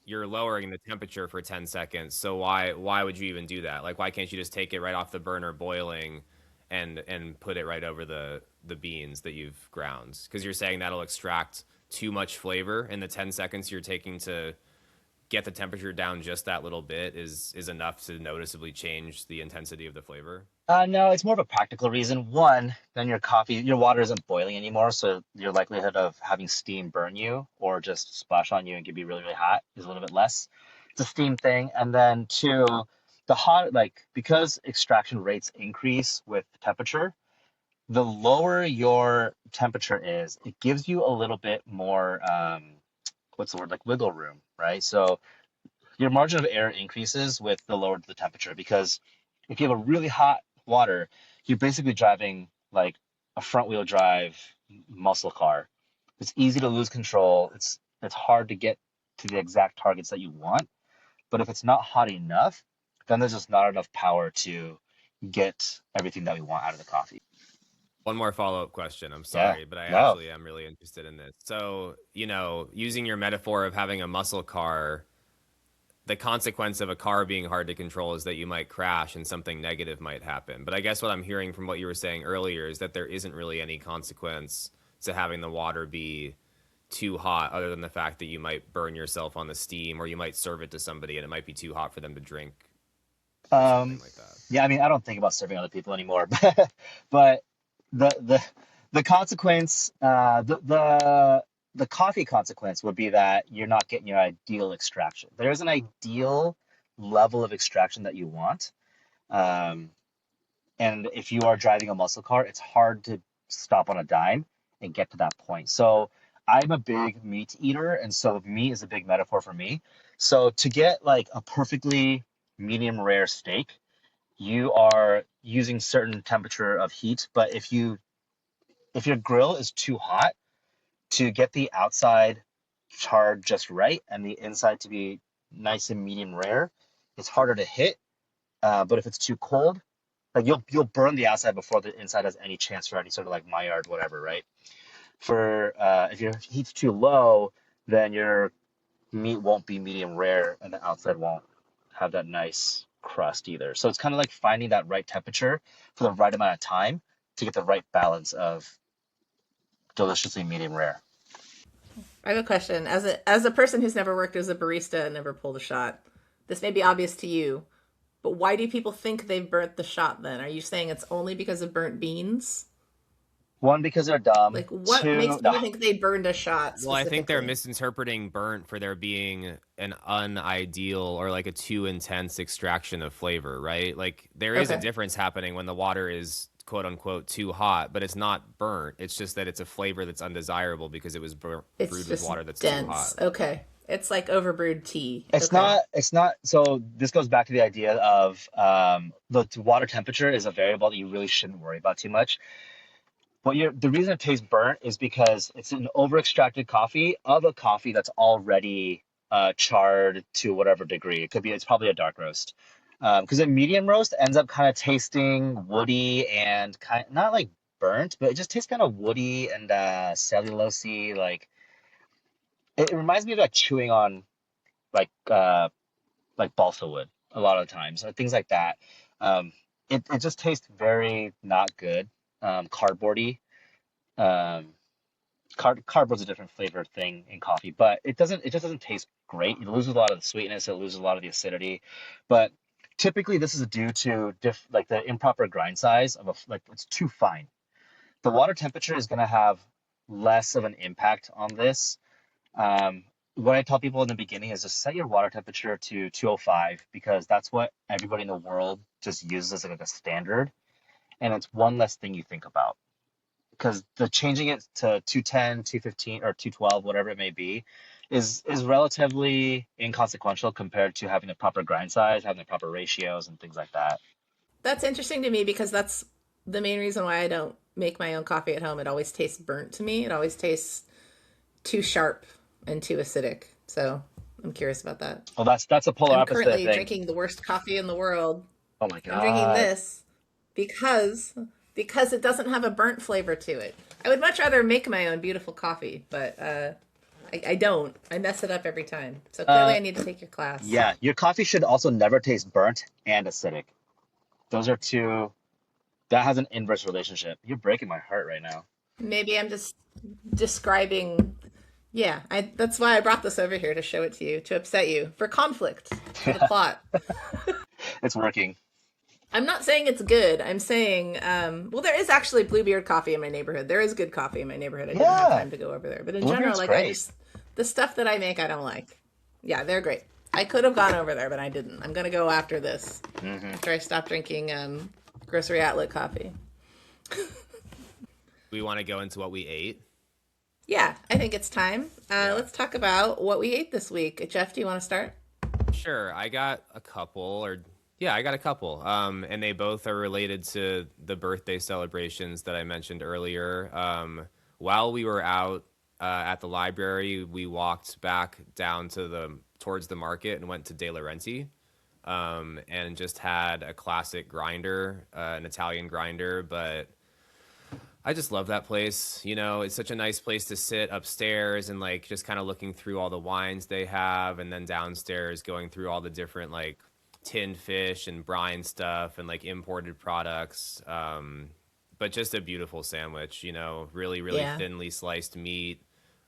you're lowering the temperature for 10 seconds. So why would you even do that? Like why can't you just take it right off the burner boiling and put it right over the beans that you've ground? Because you're saying that'll extract too much flavor, and the 10 seconds you're taking to get the temperature down just that little bit is enough to noticeably change the intensity of the flavor. No, it's more of a practical reason. One, then your water isn't boiling anymore, so your likelihood of having steam burn you or just splash on you and get be really, really hot is a little bit less. It's a steam thing. And then two, because extraction rates increase with temperature, the lower your temperature is, it gives you a little bit more, what's the word, like wiggle room, right? So your margin of error increases with the lower the temperature because if you have a really hot water, you're basically driving like a front wheel drive muscle car. It's easy to lose control. It's hard to get to the exact targets that you want. But if it's not hot enough, then there's just not enough power to get everything that we want out of the coffee. One more follow-up question. I'm Yeah. sorry, but I No. actually am really interested in this. So, using your metaphor of having a muscle car, the consequence of a car being hard to control is that you might crash and something negative might happen. But I guess what I'm hearing from what you were saying earlier is that there isn't really any consequence to having the water be too hot, other than the fact that you might burn yourself on the steam, or you might serve it to somebody and it might be too hot for them to drink or something Um, like that. yeah, I mean, I don't think about serving other people anymore, but the the the consequence, the coffee consequence would be that you're not getting your ideal extraction. There is an ideal level of extraction that you want, um, and if you are driving a muscle car, it's hard to stop on a dime and get to that point. So I'm a big meat eater, and so meat is a big metaphor for me. So to get like a perfectly medium rare steak, you are using certain temperature of heat, but if your grill is too hot to get the outside charred just right and the inside to be nice and medium rare, it's harder to hit. But if it's too cold, like you'll burn the outside before the inside has any chance for any sort of like Maillard, whatever, right? For if your heat's too low, then your meat won't be medium rare and the outside won't have that nice crust either. So it's kind of like finding that right temperature for the right amount of time to get the right balance of deliciously medium rare. I have a question. As a person who's never worked as a barista and never pulled a shot, this may be obvious to you, but why do people think they've burnt the shot then? Are you saying it's only because of burnt beans? One, because they're dumb. Like, what makes Two, people think they burned a shot Well, I think they're specifically? misinterpreting burnt for there being an unideal or like a too intense extraction of flavor, right? Like there is a Okay. difference happening when the water is quote unquote too hot, but it's not burnt. It's just that it's a flavor that's undesirable because it was It's brewed with just water that's too hot. dense. Okay. It's like overbrewed tea. it's Okay. not. It's not. So this goes back to the idea of the water temperature is a variable that you really shouldn't worry about too much. The reason it tastes burnt is because it's an over extracted coffee of a coffee that's already charred to whatever degree. It's probably a dark roast. Because a medium roast ends up kind of tasting woody and kind not like burnt, but it just tastes kind of woody and cellulosey. Like it reminds me of like chewing on like uh like balsa wood a lot of the times, or things like that. Um, it just tastes very not good, cardboardy. Um, Cardboard's a different flavor thing in coffee, but it just doesn't taste great. It loses a lot of the sweetness, it loses a lot of the acidity. But typically this is due to like the improper grind size of like it's too fine. The water temperature is going to have less of an impact on this. What I tell people in the beginning is just set your water temperature to 205 because that's what everybody in the world just uses as like a standard, and it's one less thing you think about because the changing it to 210, 215, or 212, whatever it may be, is relatively inconsequential compared to having the proper grind size, having the proper ratios, and things like that. That's interesting to me because that's the main reason why I don't make my own coffee at home. It always tastes burnt to me. It always tastes too sharp and too acidic. So I'm curious about that. Well, that's a polar I'm opposite, I currently think. drinking the worst coffee in the world. Oh my I'm drinking God. this because it doesn't have a burnt flavor to it. I would much rather make my own beautiful coffee, but I don't. I mess it up every time. So clearly, Uh, I need to take your class. yeah, your coffee should also never taste burnt and acidic. Those are two, that has an inverse relationship. You're breaking my heart right now. Maybe I'm just describing. Yeah, that's why I brought this over here to show it to you, to upset you, for conflict, for the plot. It's working. I'm not saying it's good. I'm saying, well, there is actually Bluebeard coffee in my neighborhood. There is good coffee in my neighborhood. I didn't have Yeah, time to go over there. But in general, Bluebeard's like, great. the stuff that I make, I don't like. Yeah, they're great. I could have gone over there, but I didn't. I'm going to go after this, after I stop drinking grocery outlet coffee. We want to go into what we ate. Yeah, I think it's time. Yeah. Let's talk about what we ate this week. Jeff, do you want to start? Sure, I got a couple, or yeah, I got a couple. And they both are related to the birthday celebrations that I mentioned earlier. While we were out at the library, we walked back down to towards the market and went to De Laurenti, and just had a classic grinder, an Italian grinder, but I just love that place. You know, it's such a nice place to sit upstairs and like just kind of looking through all the wines they have, and then downstairs going through all the different like tinned fish and brine stuff and like imported products. But just a beautiful sandwich, you know, really, really Yeah. thinly sliced meat.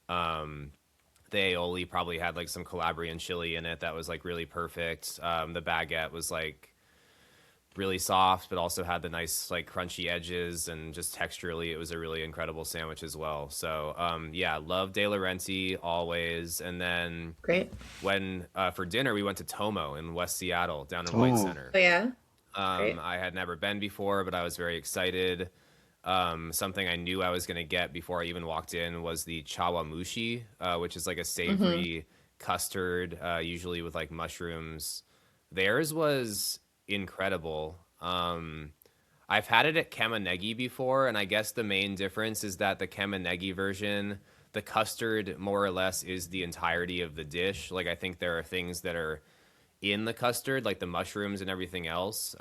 The aioli probably had like some Calabrian chili in it that was like really perfect. The baguette was like really soft, but also had the nice like crunchy edges, and just texturally, it was a really incredible sandwich as well. So yeah, love De Laurenti always. And then Great. when for dinner we went to Tomo in West Seattle, down in White Ooh. Center. Oh, yeah. Great. I had never been before, but I was very excited. Something I knew I was going to get before I even walked in was the chawamushi, which is like a savory custard, usually with like mushrooms. Theirs was incredible. I've had it at Kemanegi before, and I guess the main difference is that the Kemanegi version, the custard more or less is the entirety of the dish. Like I think there are things that are in the custard, like the mushrooms and everything else.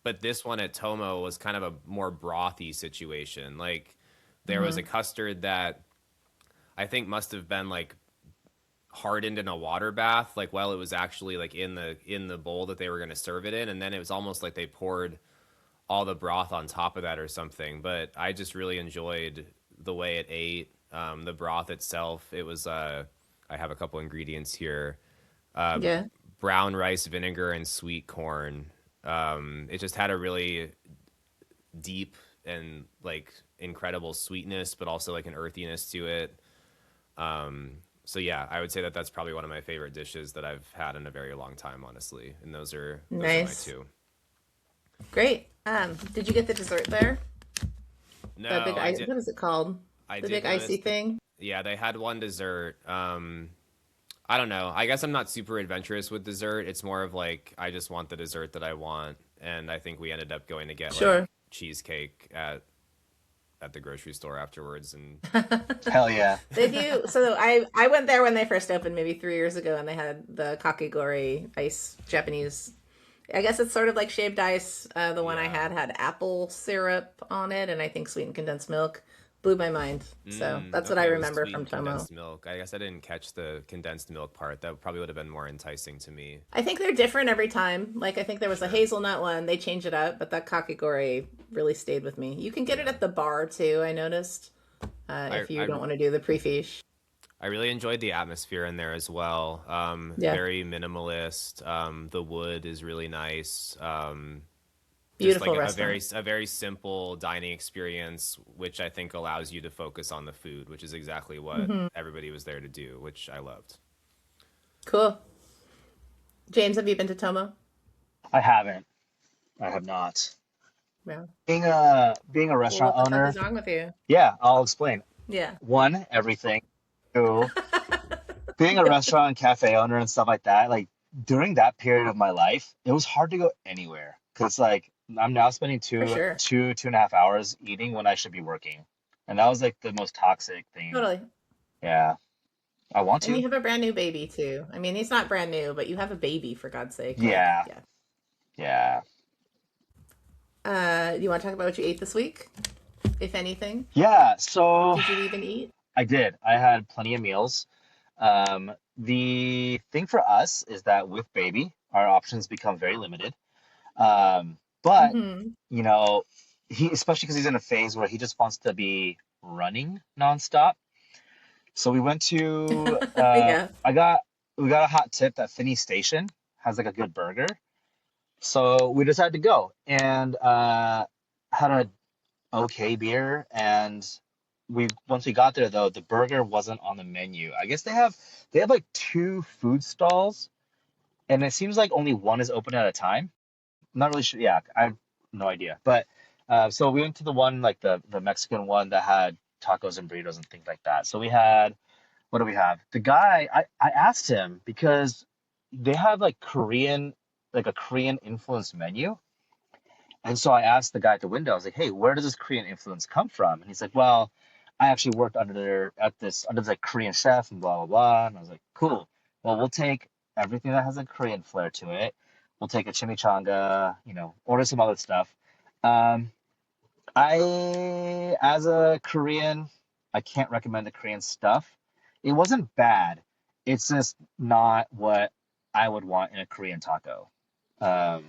But this one at Tomo was kind of a more brothy situation. Like there was a custard that I think must have been like hardened in a water bath, like while it was actually like in the bowl that they were going to serve it in, and then it was almost like they poured all the broth on top of that or something. But I just really enjoyed the way it ate. The broth itself, it was I have a couple ingredients here: Yeah. brown rice vinegar and sweet corn. It just had a really deep and like incredible sweetness, but also like an earthiness to it. So yeah, I would say that that's probably one of my favorite dishes that I've had in a very long time, honestly. And those are my Nice. two. Great. Did you get the dessert there? No, The big I ice. did. What is it called? I The did big icy notice that. thing. Yeah, they had one dessert. I don't know. I guess I'm not super adventurous with dessert. It's more of like I just want the dessert that I want, and I think we ended up going to get like Sure. cheesecake at at the grocery store afterwards. And Hell yeah. They do. So I went there when they first opened, maybe 3 years ago, and they had the kakigori ice Japanese. I guess it's sort of like shaved ice. The one I yeah. had apple syrup on it, and I think sweetened condensed milk. Blew my mind. So that's what I Okay, it was remember from sweetened Tomo. condensed milk. I guess I didn't catch the condensed milk part. That probably would have been more enticing to me. I think they're different every time. Like I think there was a Sure. hazelnut one. They change it up, but that kakigori really stayed with me. You can get it Yeah. at the bar too. I noticed I, if you I don't want to do the pre-fiche. I really enjoyed the atmosphere in there as well. Yeah, Very minimalist. The wood is really nice. Just like beautiful restaurant. a very simple dining experience, which I think allows you to focus on the food, which is exactly what everybody was there to do, which I loved. Cool. James, have you been to Tomo? I haven't. I have not. Yeah. Being a Well, restaurant what the fuck owner, is wrong with you? yeah, I'll explain. Yeah. One, everything. Two, being a restaurant and cafe owner and stuff like that, like during that period of my life, it was hard to go anywhere because like I'm now spending For sure. 2.5 hours eating when I should be working, and that was like the most toxic thing. Totally. Yeah, I want And you to. have a brand new baby too. I mean, he's not brand new, but you have a baby for God's sake. Like, Yeah, yeah. yeah, You want to talk about what you ate this week, if anything? yeah. So Did you even eat? I did. I had plenty of meals. The thing for us is that with baby, our options become very limited. But Mm-hmm. you know, he especially because he's in a phase where he just wants to be running nonstop. So we went to Yeah. we got a hot tip that Finney Station has like a good burger. So we decided to go and had a okay beer and we once we got there though the burger wasn't on the menu. I guess they have like two food stalls and it seems like only one is open at a time. I'm not really sure. Yeah, I have no idea. But so we went to the one like the Mexican one that had tacos and burritos and things like that. So we had what do we have? The guy I asked him because they have like Korean like a Korean influenced menu. And so I asked the guy at the window, I was like, hey, where does this Korean influence come from? And he's like, well, I actually worked under under the Korean chef and blah blah blah. And I was like, cool. Well, we'll take everything that has a Korean flair to it. We'll take a chimichanga, order some other stuff. Um, as a Korean, I can't recommend the Korean stuff. It wasn't bad. It's just not what I would want in a Korean taco. Um,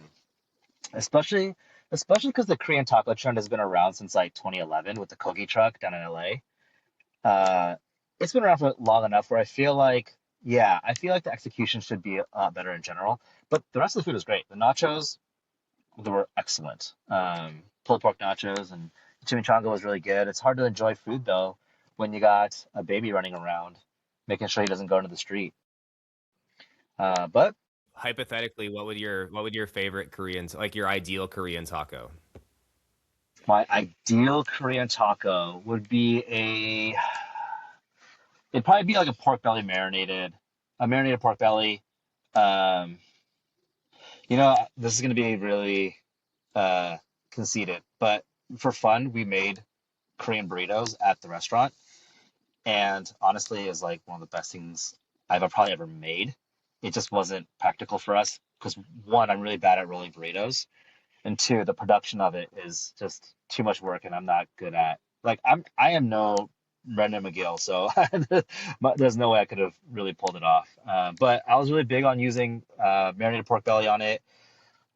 especially especially because the Korean taco trend has been around since like 2011 with the Kogi truck down in LA. It's been around for long enough where I feel like the execution should be a lot better in general. But the rest of the food was great. The nachos, they were excellent. Pulled pork nachos and chimichanga was really good. It's hard to enjoy food though when you got a baby running around, making sure he doesn't go into the street. But Hypothetically, what would your favorite Korean, like your ideal Korean taco? my ideal Korean taco would be it'd probably be like a marinated pork belly. Um, this is gonna be really uh conceited, but for fun, we made Korean burritos at the restaurant, and honestly, is like one of the best things probably ever made. It just wasn't practical for us because one, I'm really bad at rolling burritos, and two, the production of it is just too much work, and I'm not good at I am no Brendan McGill, so there's no way I could have really pulled it off. But I was really big on using marinated pork belly on it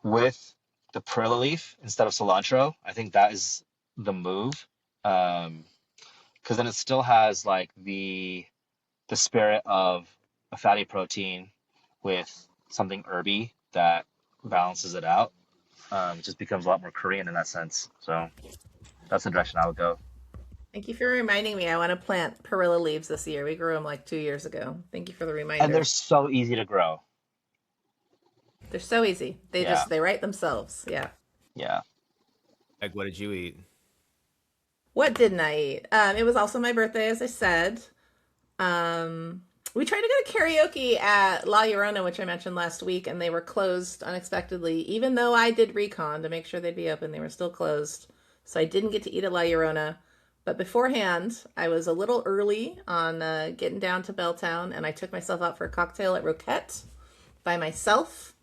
with the perilla leaf instead of cilantro. I think that is the move, because then it still has like the spirit of a fatty protein with something herby that balances it out. It just becomes a lot more Korean in that sense. So that's the direction I would go. Thank you for reminding me. I want to plant perilla leaves this year. We grew them like 2 years ago. Thank you for the And they're reminder. so easy to grow. They're so easy. Yeah, They write themselves. Yeah. yeah. Like, what did you eat? What didn't I eat? It was also my birthday, as I said. Um, we tried to go to karaoke at La Llorona, which I mentioned last week, and they were closed unexpectedly. Even though I did recon to make sure they'd be open, they were still closed. So I didn't get to eat at La Llorona. But beforehand, I was a little early on getting down to Belltown, and I took myself out for a cocktail at Roquette by myself.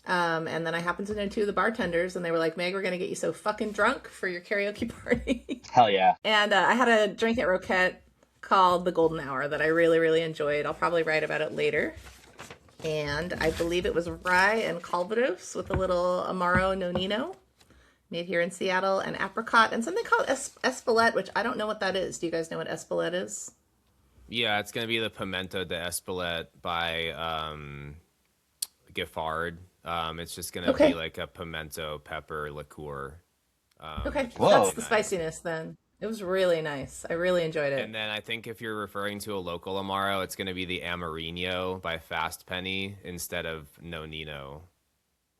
And then I happened to know two of the bartenders, and they were like, Meg, we're going to get you so fucking drunk for your karaoke party. Hell yeah. And I had a drink at Roquette called the Golden Hour that I really, really enjoyed. I'll probably write about it later. And I believe it was rye and calvados with a little Amaro Nonino made here in Seattle, and apricot and something called Espelette, which I don't know what that is. Do you guys know what Espelette is? Yeah, it's going to be the Pimento de Espelette by Giffard. It's just going to be like a pimento pepper liqueur. Okay, Whoa. that's the spiciness then. It was really nice. I really enjoyed it. And then I think if you're referring to a local Amaro, it's going to be the Amarino by Fast Penny instead of Nonino.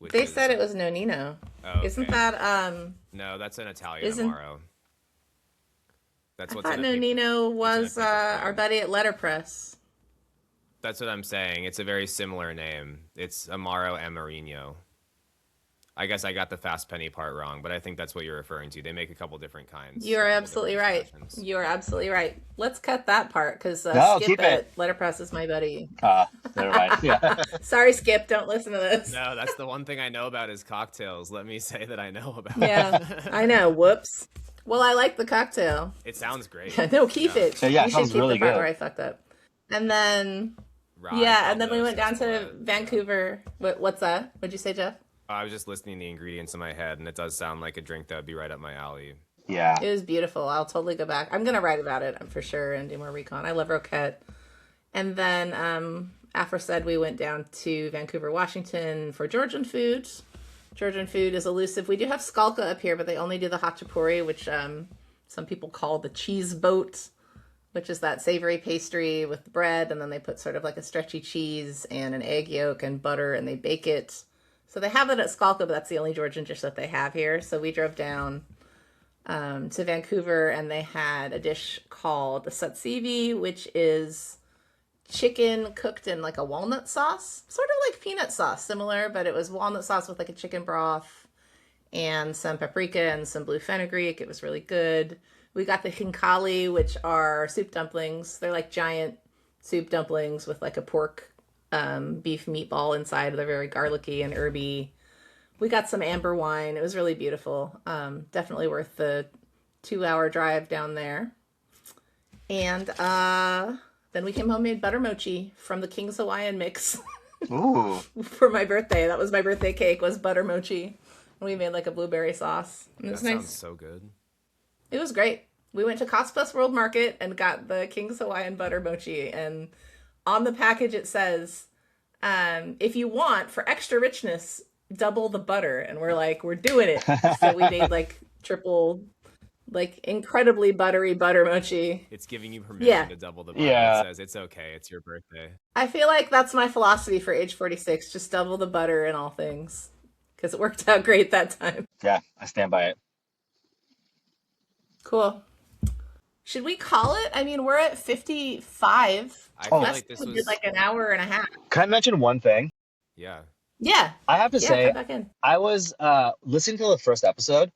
They said it was Nonino. Oh, okay. Isn't that No, that's an Italian Amaro. That's I what's thought in a paper- Nonino was it's in a paper our can. buddy at Letterpress. That's what I'm saying. It's a very similar name. It's Amaro Amarino. I guess I got the Fast Penny part wrong, but I think that's what you're referring to. They make a couple different kinds. You are a couple absolutely different right. expressions. You are absolutely right. Let's cut that part because No, Skip keep at it. Letterpress is my buddy. Never mind. Yeah. Sorry, Skip. Don't listen to this. No, that's the one thing I know about is cocktails. Let me say that I know about Yeah, I know. Whoops. Well, I like the cocktail. It sounds great. No, keep it. So, yeah, it you should sounds keep really the part good. where I fucked up. And then, Rye, yeah, and then we Calvados, went down to Espelette. Vancouver. What's that? What'd you say, Jeff? I was just listening to the ingredients in my head, and it does sound like a drink that would be right up my alley. Yeah. It was beautiful. I'll totally go back. I'm going to write about it for sure and do more recon. I love Roquette. And then Afra said we went down to Vancouver, Washington for Georgian food. Georgian food is elusive. We do have skalka up here, but they only do the hachapuri, which some people call the cheese boat, which is that savory pastry with bread, and then they put sort of like a stretchy cheese and an egg yolk and butter, and they bake it. So they have it at Skalka, but that's the only Georgian dish that they have here. So we drove down to Vancouver, and they had a dish called the satsivi, which is chicken cooked in like a walnut sauce, sort of like peanut sauce, similar, but it was walnut sauce with like a chicken broth and some paprika and some blue fenugreek. It was really good. We got the khinkali, which are soup dumplings. They're like giant soup dumplings with like a pork beef meatball inside. They're very garlicky and herby. We got some amber wine. It was really beautiful. Definitely worth the 2-hour drive down there. And then we came home, made butter mochi from the King's Hawaiian mix Ooh. for my birthday. That was my birthday cake, was butter mochi. And we made like a blueberry sauce. And it That was sounds nice. so good. It was great. We went to Cost Plus World Market and got the King's Hawaiian butter mochi. And on the package it says, if you want, for extra richness, double the butter. And we're like, we're doing it. So we made like triple, like incredibly buttery butter mochi. It's giving you permission to double the butter. Yeah. It says it's okay. It's your birthday. I feel like that's my philosophy for age 46. Just double the butter in all things. Because it worked out great that time. Yeah, I stand by it. Cool. Should we call it? I mean, we're at 55. I feel Last like this time we was did like an hour and a half. Can I mention one thing? yeah. Yeah. I have to Yeah, say, come back in. I was listening to the first episode,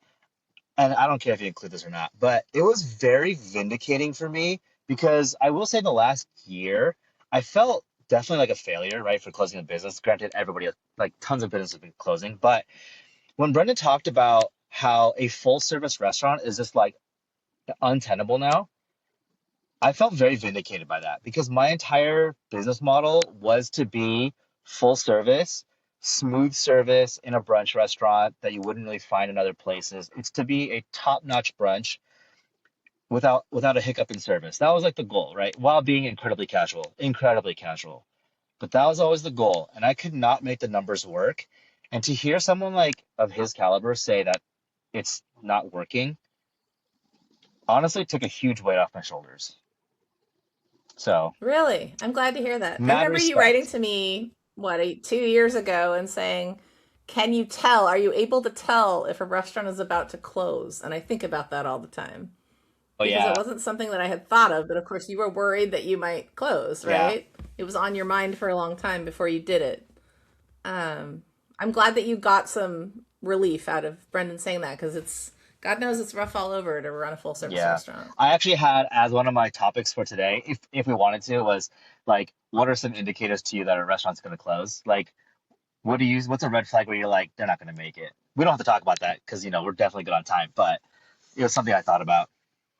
and I don't care if you include this or not, but it was very vindicating for me because I will say the last year, I felt definitely like a failure, right, for closing a business. Granted, everybody, like tons of businesses have been closing, but when Brendan talked about how a full service restaurant is just like untenable now, I felt very vindicated by that because my entire business model was to be full service, smooth service in a brunch restaurant that you wouldn't really find in other places. It's to be a top-notch brunch without a hiccup in service. That was like the goal, right? While being incredibly casual, incredibly casual. But that was always the goal, and I could not make the numbers work. And to hear someone like of his caliber say that it's not working, honestly took a huge weight off my shoulders. So, Really? I'm glad to hear that. I mad remember you respect. writing to me, 2 years ago and saying, can you tell, are you able to tell if a restaurant is about to close? And I think about that all the time. Oh Because yeah, it wasn't something that I had thought of, but of course you were worried that you might close, Yeah. right? It was on your mind for a long time before you did it. I'm glad that you got some relief out of Brendan saying that because it's God knows it's rough all over to run a full service Yeah. restaurant. I actually had as one of my topics for today, if we wanted to, was like, what are some indicators to you that a restaurant's going to close? Like, what's a red flag where you're like, they're not going to make it? We don't have to talk about that because, we're definitely good on time, but it was something I thought about.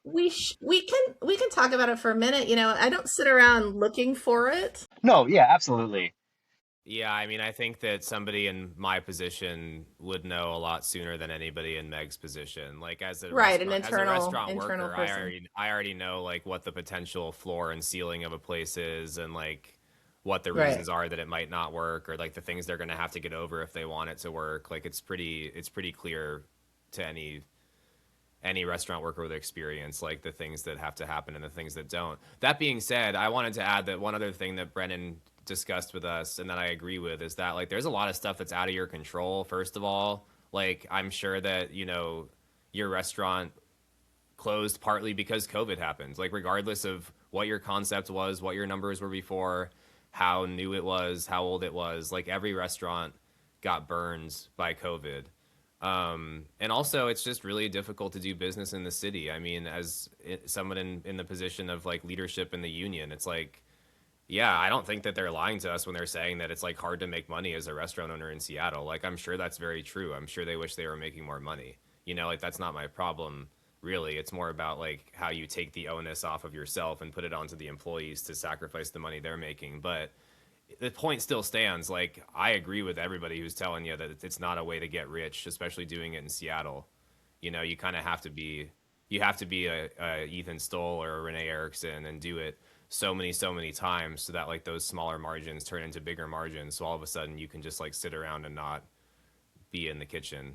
We can talk about it for a minute. I don't sit around looking for it. No, yeah, absolutely. Yeah, I mean, I think that somebody in my position would know a lot sooner than anybody in Meg's position. Like Right, an as a internal restaurant internal worker, person. I already know like what the potential floor and ceiling of a place is, and like what the Right. reasons are that it might not work, or like the things they're going to have to get over if they want it to work. Like it's pretty clear to any restaurant worker with experience, like the things that have to happen and the things that don't. That being said, I wanted to add that one other thing that Brennan discussed with us and that I agree with is that like there's a lot of stuff that's out of your control. First of all, like I'm sure that, your restaurant closed partly because COVID happened. Like regardless of what your concept was, what your numbers were before, how new it was, how old it was, like every restaurant got burned by COVID. And also, it's just really difficult to do business in the city. I mean, as someone in the position of like leadership in the union, it's like, yeah, I don't think that they're lying to us when they're saying that it's like hard to make money as a restaurant owner in Seattle. Like, I'm sure that's very true. I'm sure they wish they were making more money. Like that's not my problem, really. It's more about like how you take the onus off of yourself and put it onto the employees to sacrifice the money they're making. But the point still stands. Like I agree with everybody who's telling you that it's not a way to get rich, especially doing it in Seattle. You kind of have to be a Ethan Stoll or a Renee Erickson and do it so many times so that like those smaller margins turn into bigger margins. So all of a sudden you can just like sit around and not be in the kitchen.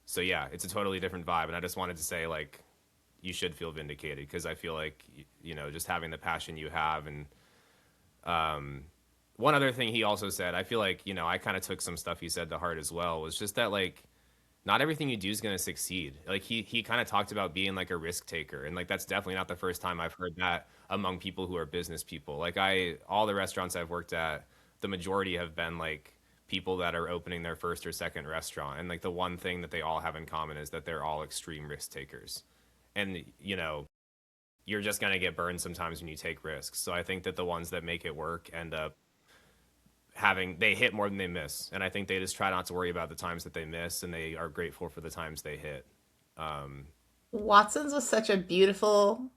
So yeah, it's a totally different vibe. And I just wanted to say like you should feel vindicated because I feel like just having the passion you have and one other thing he also said, I feel like, I kind of took some stuff he said to heart as well, was just that like not everything you do is going to succeed. Like he kind of talked about being like a risk taker. And like that's definitely not the first time I've heard that among people who are business people. Like all the restaurants I've worked at, the majority have been like people that are opening their first or second restaurant. And like the one thing that they all have in common is that they're all extreme risk takers. And, you're just going to get burned sometimes when you take risks. So I think that the ones that make it work end up they hit more than they miss. And I think they just try not to worry about the times that they miss and they are grateful for the times they hit. Watson's was such a beautiful,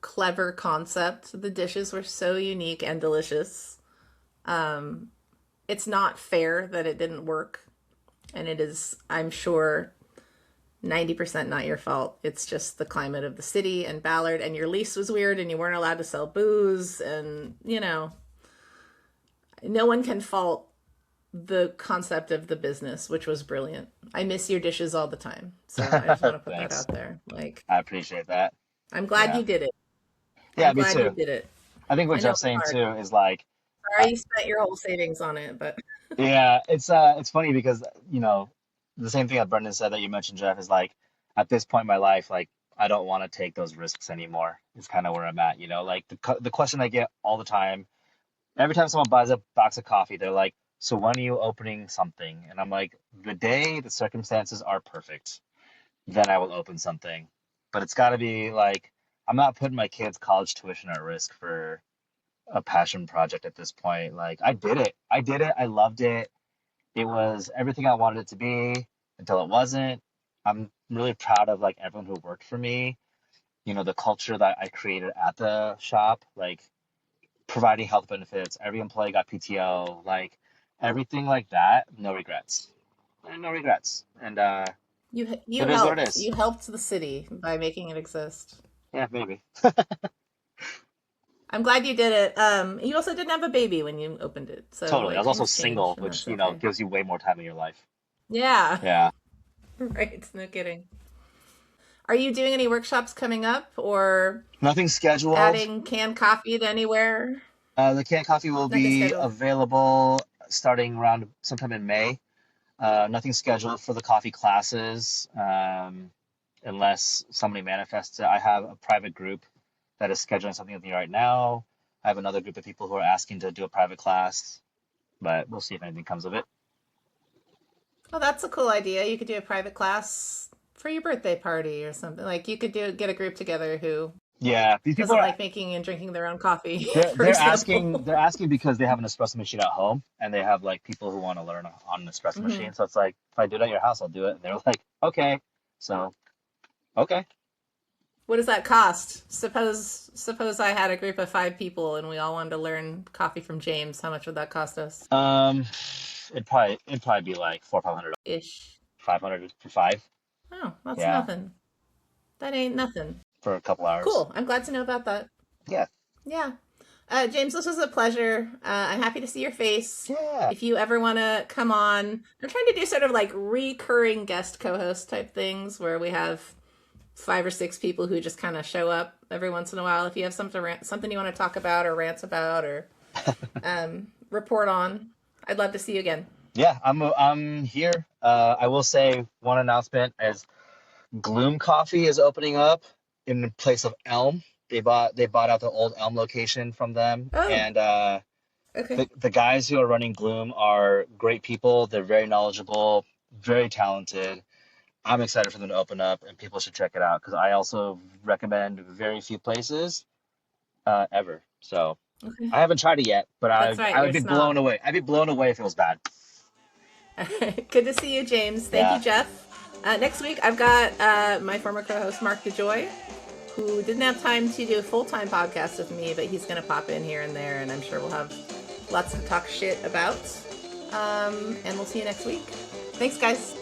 clever concept. The dishes were so unique and delicious. It's not fair that it didn't work. And it is, I'm sure, 90% not your fault. It's just the climate of the city and Ballard, and your lease was weird and you weren't allowed to sell booze. And, no one can fault the concept of the business, which was brilliant. I miss your dishes all the time. So I just want to put that Thanks. out there. Like, I appreciate that. I'm glad Yeah. you did it. Yeah, I'm me glad you too. did it. I think what I know Jeff's it's saying hard. too is like, Sorry you spent your whole savings on it, but yeah, it's funny because, the same thing that Brendan said that you mentioned, Jeff, is like at this point in my life, like I don't want to take those risks anymore. It's kind of where I'm at, like the question I get all the time, every time someone buys a box of coffee, they're like, "So when are you opening something?" And I'm like, "The day the circumstances are perfect, then I will open something." But it's got to be like I'm not putting my kids' college tuition at risk for a passion project at this point. Like I did it. I did it. I loved it. It was everything I wanted it to be until it wasn't. I'm really proud of like everyone who worked for me. The culture that I created at the shop, like providing health benefits. Every employee got PTO, like everything like that. No regrets. No regrets. And you it is what it helped. is. You helped the city by making it exist. Yeah, maybe. I'm glad you did it. You also didn't have a baby when you opened it, so Totally. I like was also things single, change, and which, that's okay. gives you way more time in your life. Yeah, Yeah. right. No kidding. Are you doing any workshops coming up or Nothing scheduled. adding canned coffee to anywhere? The canned coffee will Nothing be scheduled. available starting around sometime in May. Nothing scheduled for the coffee classes, unless somebody manifests it. I have a private group that is scheduling something with me right now. I have another group of people who are asking to do a private class, but we'll see if anything comes of it. Oh, that's a cool idea. You could do a private class for your birthday party or something. Like you could get a group together who Yeah, these people doesn't are like making and drinking their own coffee, they're for they're example. asking they're asking because they have an espresso machine at home and they have like people who want to learn on an espresso Hmm. machine. So it's like if I do it at your house, I'll do it. And they're like, okay. So okay. What does that cost? Suppose I had a group of 5 people and we all wanted to learn coffee from James. How much would that cost us? Um, it'd probably be like 400, 500, Ish. 500 for five. Oh, that's Yeah, nothing. That ain't nothing. for a couple hours. Cool. I'm glad to know about that. Yeah, Yeah. James, this was a pleasure. I'm happy to see your face. yeah. If you ever want to come on, I'm trying to do sort of like recurring guest co host type things where we have 5 or 6 people who just kind of show up every once in a while. If you have something you want to talk about or rant about or report on, I'd love to see you again. Yeah, I'm here. I will say one announcement is Gloom Coffee is opening up in place of Elm. They bought out the old Elm location from them, Oh, and okay. the guys who are running Gloom are great people. They're very knowledgeable, very talented. I'm excited for them to open up, and people should check it out because I also recommend very few places ever. So Okay. I haven't tried it yet, but I That's right. I You're would a be blown snob. away. I'd be blown away if it was bad. Good to see you, James. Thank you, Yeah. Jeff. Next week, I've got my former co host, Mark DeJoy, who didn't have time to do a full time podcast with me, but he's going to pop in here and there, and I'm sure we'll have lots to talk shit about. And we'll see you next week. Thanks, guys.